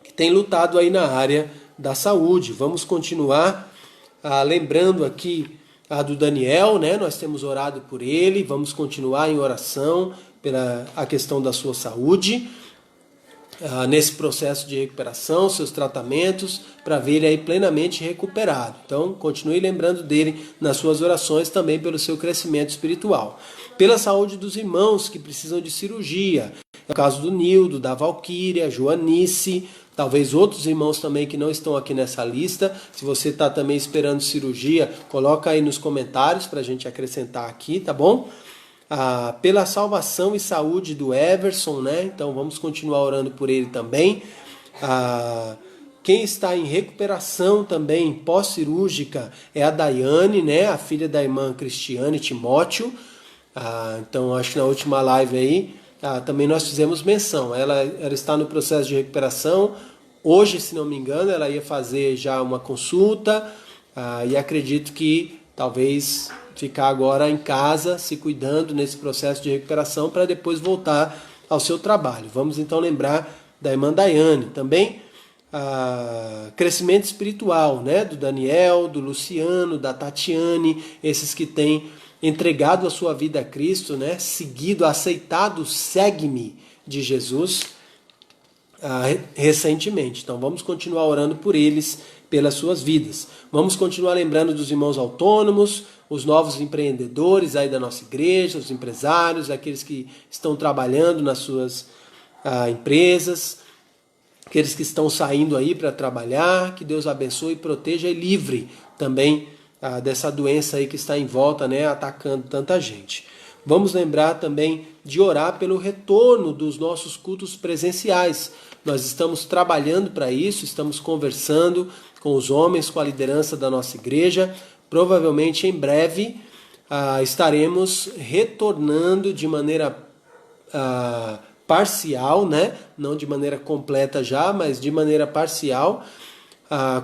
que têm lutado aí na área da saúde. Vamos continuar lembrando aqui do Daniel, né? Nós temos orado por ele, vamos continuar em oração pela a questão da sua saúde. Nesse processo de recuperação, seus tratamentos, para ver ele aí plenamente recuperado. Então, continue lembrando dele nas suas orações, também pelo seu crescimento espiritual. Pela saúde dos irmãos que precisam de cirurgia. É o caso do Nildo, da Valquíria, Joanice, talvez outros irmãos também que não estão aqui nessa lista. Se você está também esperando cirurgia, coloca aí nos comentários para a gente acrescentar aqui, tá bom? Pela salvação e saúde do Everson, né? Então vamos continuar orando por ele também. Quem está em recuperação também pós-cirúrgica é a Daiane, né? A filha da irmã Cristiane Timóteo. Então acho que na última live aí também nós fizemos menção. Ela está no processo de recuperação. Hoje, se não me engano, ela ia fazer já uma consulta e acredito que talvez ficar agora em casa, se cuidando nesse processo de recuperação para depois voltar ao seu trabalho. Vamos então lembrar da irmã Daiane. Também crescimento espiritual, né? Do Daniel, do Luciano, da Tatiane, esses que têm entregado a sua vida a Cristo, né? Seguido, aceitado o segue-me de Jesus recentemente. Então vamos continuar orando por eles, pelas suas vidas. Vamos continuar lembrando dos irmãos autônomos, os novos empreendedores aí da nossa igreja, os empresários, aqueles que estão trabalhando nas suas empresas, aqueles que estão saindo aí para trabalhar. Que Deus abençoe, proteja e livre também dessa doença aí que está em volta, né, atacando tanta gente. Vamos lembrar também de orar pelo retorno dos nossos cultos presenciais. Nós estamos trabalhando para isso, estamos conversando com os homens, com a liderança da nossa igreja. Provavelmente em breve estaremos retornando de maneira parcial, né? Não de maneira completa já, mas de maneira parcial,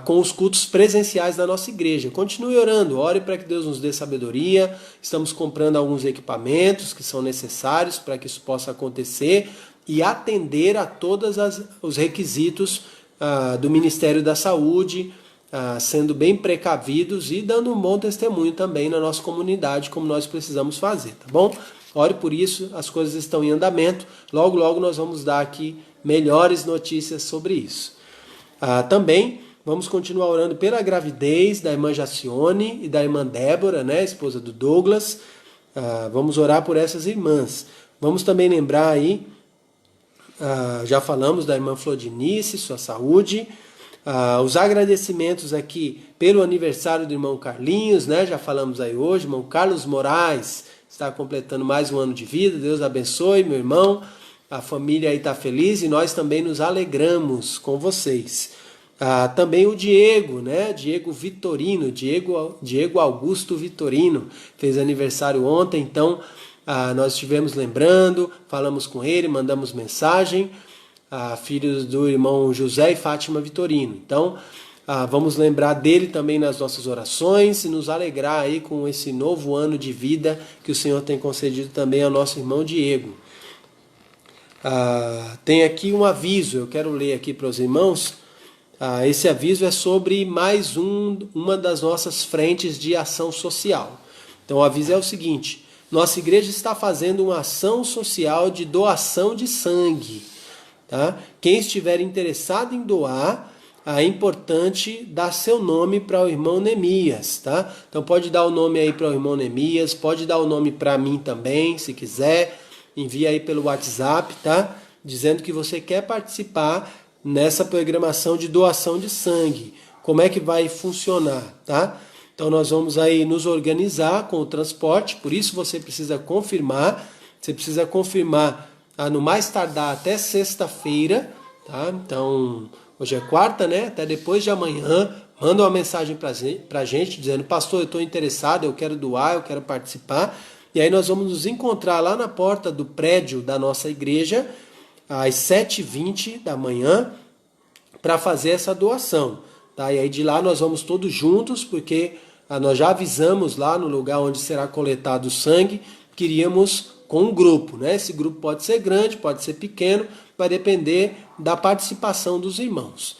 com os cultos presenciais da nossa igreja. Continue orando, ore para que Deus nos dê sabedoria. Estamos comprando alguns equipamentos que são necessários para que isso possa acontecer e atender a todos os requisitos do Ministério da Saúde, sendo bem precavidos e dando um bom testemunho também na nossa comunidade, como nós precisamos fazer, tá bom? Ore por isso, as coisas estão em andamento. Logo, logo nós vamos dar aqui melhores notícias sobre isso. Também vamos continuar orando pela gravidez da irmã Jacione e da irmã Débora, né, esposa do Douglas. Vamos orar por essas irmãs. Vamos também lembrar aí, já falamos da irmã Flodinice, sua saúde. Os agradecimentos aqui pelo aniversário do irmão Carlinhos, né, já falamos aí hoje. Irmão Carlos Moraes está completando mais um ano de vida. Deus abençoe, meu irmão. A família aí está feliz e nós também nos alegramos com vocês. Também o Diego, né? Diego Vitorino, Diego Augusto Vitorino, fez aniversário ontem, então nós estivemos lembrando, falamos com ele, mandamos mensagem, filhos do irmão José e Fátima Vitorino. Então, vamos lembrar dele também nas nossas orações e nos alegrar aí com esse novo ano de vida que o Senhor tem concedido também ao nosso irmão Diego. Tem aqui um aviso, eu quero ler aqui para os irmãos. Esse aviso é sobre mais uma das nossas frentes de ação social. Então o aviso é o seguinte: nossa igreja está fazendo uma ação social de doação de sangue. Tá? Quem estiver interessado em doar, é importante dar seu nome para o irmão Neemias. Tá? Então pode dar o nome aí para o irmão Neemias, pode dar o nome para mim também, se quiser. Envia aí pelo WhatsApp, tá? Dizendo que você quer participar nessa programação de doação de sangue. Como é que vai funcionar, tá? Então nós vamos aí nos organizar com o transporte, por isso você precisa confirmar. Você precisa confirmar no mais tardar até sexta-feira, tá? Então, hoje é quarta, né? Até depois de amanhã, manda uma mensagem pra gente dizendo: pastor, eu estou interessado, eu quero doar, eu quero participar. E aí nós vamos nos encontrar lá na porta do prédio da nossa igreja, às 7h20 da manhã, para fazer essa doação. Tá? E aí de lá nós vamos todos juntos, porque nós já avisamos lá no lugar onde será coletado o sangue, que iríamos com um grupo. Né? Esse grupo pode ser grande, pode ser pequeno, vai depender da participação dos irmãos.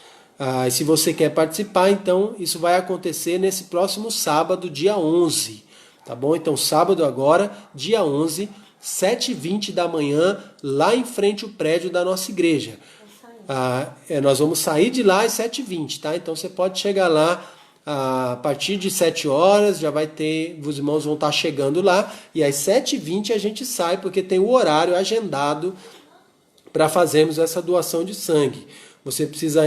E se você quer participar, então isso vai acontecer nesse próximo sábado, dia 11. Tá bom? Então sábado agora, dia 11, 7h20 da manhã, lá em frente ao prédio da nossa igreja. Nós vamos sair de lá às 7h20, tá? Então você pode chegar lá a partir de 7 horas, já vai ter, os irmãos vão estar chegando lá, e às 7h20 a gente sai, porque tem o horário agendado para fazermos essa doação de sangue. Você precisa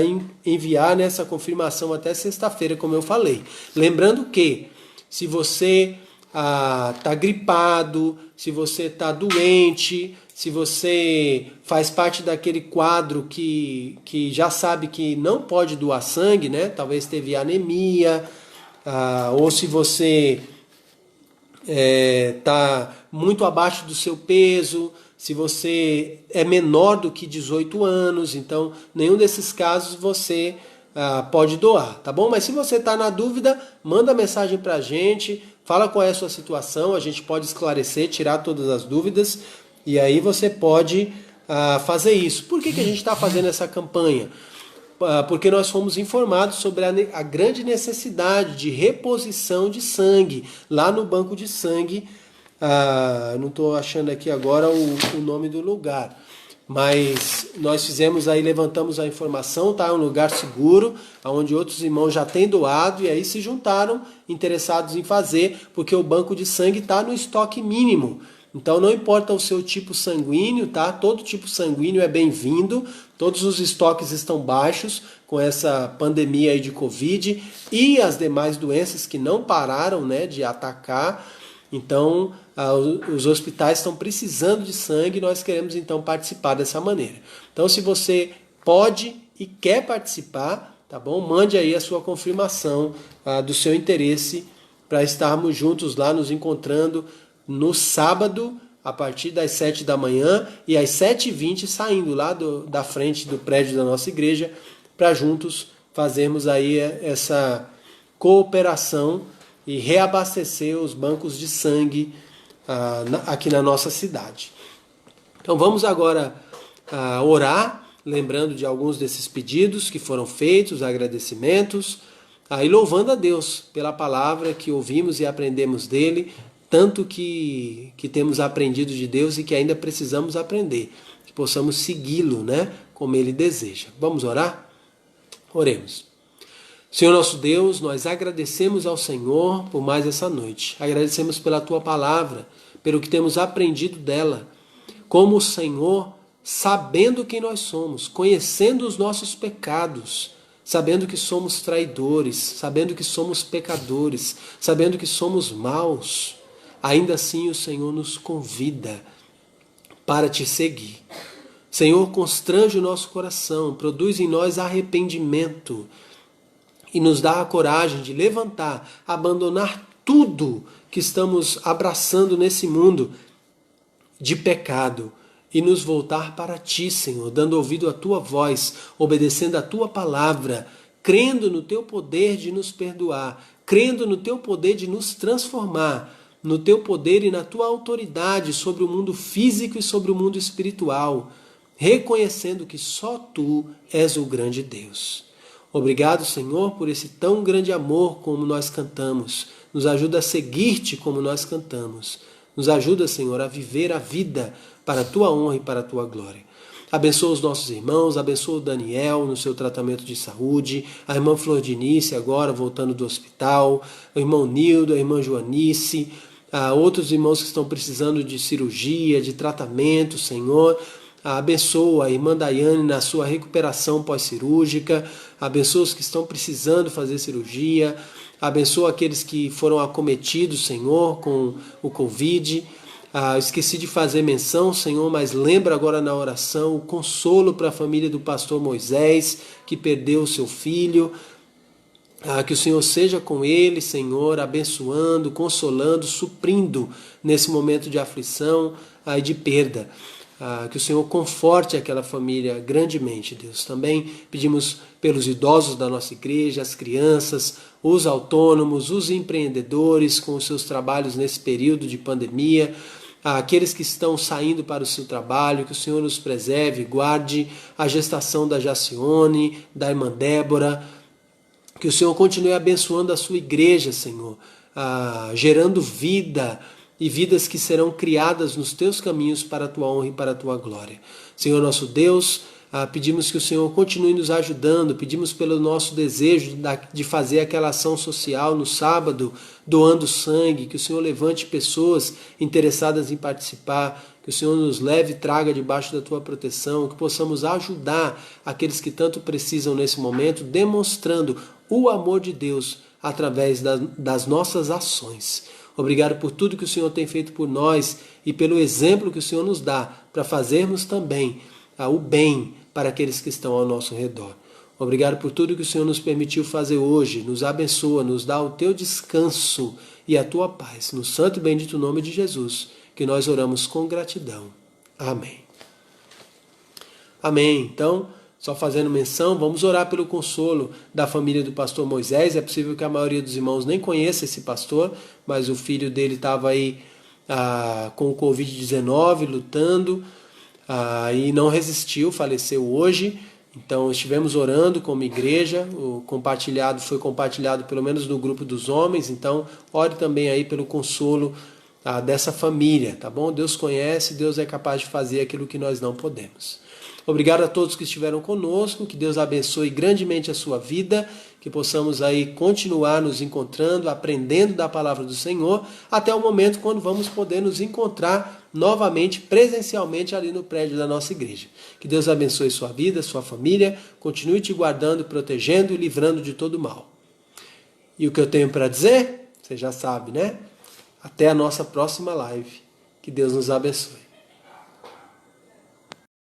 enviar nessa confirmação até sexta-feira, como eu falei. Lembrando que, se você está gripado, se você está doente, se você faz parte daquele quadro que já sabe que não pode doar sangue, né? Talvez teve anemia, ou se você está muito abaixo do seu peso, se você é menor do que 18 anos, então nenhum desses casos você pode doar, tá bom? Mas se você está na dúvida, manda mensagem para a gente, fala qual é a sua situação, a gente pode esclarecer, tirar todas as dúvidas, e aí você pode fazer isso. Por que a gente está fazendo essa campanha? Porque nós fomos informados sobre a grande necessidade de reposição de sangue lá no banco de sangue. Não estou achando aqui agora o nome do lugar, mas nós fizemos aí, levantamos a informação, tá? É um lugar seguro, onde outros irmãos já têm doado e aí se juntaram interessados em fazer, porque o banco de sangue está no estoque mínimo. Então não importa o seu tipo sanguíneo, tá? Todo tipo sanguíneo é bem-vindo, todos os estoques estão baixos com essa pandemia aí de Covid e as demais doenças que não pararam, né, de atacar. Então, os hospitais estão precisando de sangue e nós queremos então participar dessa maneira. Então, se você pode e quer participar, tá bom? Mande aí a sua confirmação do seu interesse para estarmos juntos lá, nos encontrando no sábado, a partir das 7 da manhã e às 7h20 saindo lá da frente do prédio da nossa igreja para juntos fazermos aí essa cooperação e reabastecer os bancos de sangue aqui na nossa cidade. Então vamos agora orar, lembrando de alguns desses pedidos que foram feitos, agradecimentos, e louvando a Deus pela palavra que ouvimos e aprendemos dele, tanto que temos aprendido de Deus e que ainda precisamos aprender, que possamos segui-lo, né, como ele deseja. Vamos orar? Oremos. Senhor nosso Deus, nós agradecemos ao Senhor por mais essa noite. Agradecemos pela Tua palavra, pelo que temos aprendido dela. Como o Senhor, sabendo quem nós somos, conhecendo os nossos pecados, sabendo que somos traidores, sabendo que somos pecadores, sabendo que somos maus, ainda assim o Senhor nos convida para Te seguir. Senhor, constrange o nosso coração, produz em nós arrependimento e nos dá a coragem de levantar, abandonar tudo que estamos abraçando nesse mundo de pecado e nos voltar para Ti, Senhor, dando ouvido à Tua voz, obedecendo à Tua palavra, crendo no Teu poder de nos perdoar, crendo no Teu poder de nos transformar, no Teu poder e na Tua autoridade sobre o mundo físico e sobre o mundo espiritual, reconhecendo que só Tu és o grande Deus. Obrigado, Senhor, por esse tão grande amor como nós cantamos. Nos ajuda a seguir-Te como nós cantamos. Nos ajuda, Senhor, a viver a vida para a Tua honra e para a Tua glória. Abençoa os nossos irmãos, abençoa o Daniel no seu tratamento de saúde, a irmã Flordinice agora voltando do hospital, o irmão Nildo, a irmã Joanice, outros irmãos que estão precisando de cirurgia, de tratamento, Senhor. Abençoa a irmã Daiane na sua recuperação pós-cirúrgica, abençoa os que estão precisando fazer cirurgia, abençoa aqueles que foram acometidos, Senhor, com o Covid. Esqueci de fazer menção, Senhor, mas lembra agora na oração o consolo para a família do pastor Moisés, que perdeu o seu filho. Que o Senhor seja com ele, Senhor, abençoando, consolando, suprindo nesse momento de aflição e de perda. Que o Senhor conforte aquela família grandemente, Deus. Também pedimos pelos idosos da nossa igreja, as crianças, os autônomos, os empreendedores com os seus trabalhos nesse período de pandemia, aqueles que estão saindo para o seu trabalho, que o Senhor nos preserve, guarde a gestação da Jacione, da irmã Débora, que o Senhor continue abençoando a sua igreja, Senhor, gerando vida, e vidas que serão criadas nos Teus caminhos para a Tua honra e para a Tua glória. Senhor nosso Deus, pedimos que o Senhor continue nos ajudando, pedimos pelo nosso desejo de fazer aquela ação social no sábado, doando sangue, que o Senhor levante pessoas interessadas em participar, que o Senhor nos leve e traga debaixo da Tua proteção, que possamos ajudar aqueles que tanto precisam nesse momento, demonstrando o amor de Deus através das nossas ações. Obrigado por tudo que o Senhor tem feito por nós e pelo exemplo que o Senhor nos dá para fazermos também o bem para aqueles que estão ao nosso redor. Obrigado por tudo que o Senhor nos permitiu fazer hoje. Nos abençoa, nos dá o Teu descanso e a Tua paz. No santo e bendito nome de Jesus, que nós oramos com gratidão. Amém. Amém. Então, só fazendo menção, vamos orar pelo consolo da família do pastor Moisés. É possível que a maioria dos irmãos nem conheça esse pastor, mas o filho dele estava aí com o Covid-19, lutando, e não resistiu, faleceu hoje. Então estivemos orando como igreja, foi compartilhado pelo menos no grupo dos homens, então ore também aí pelo consolo dessa família, tá bom? Deus conhece, Deus é capaz de fazer aquilo que nós não podemos. Obrigado a todos que estiveram conosco, que Deus abençoe grandemente a sua vida, que possamos aí continuar nos encontrando, aprendendo da palavra do Senhor, até o momento quando vamos poder nos encontrar novamente, presencialmente ali no prédio da nossa igreja. Que Deus abençoe sua vida, sua família, continue te guardando, protegendo e livrando de todo mal. E o que eu tenho para dizer, você já sabe, né? Até a nossa próxima live. Que Deus nos abençoe.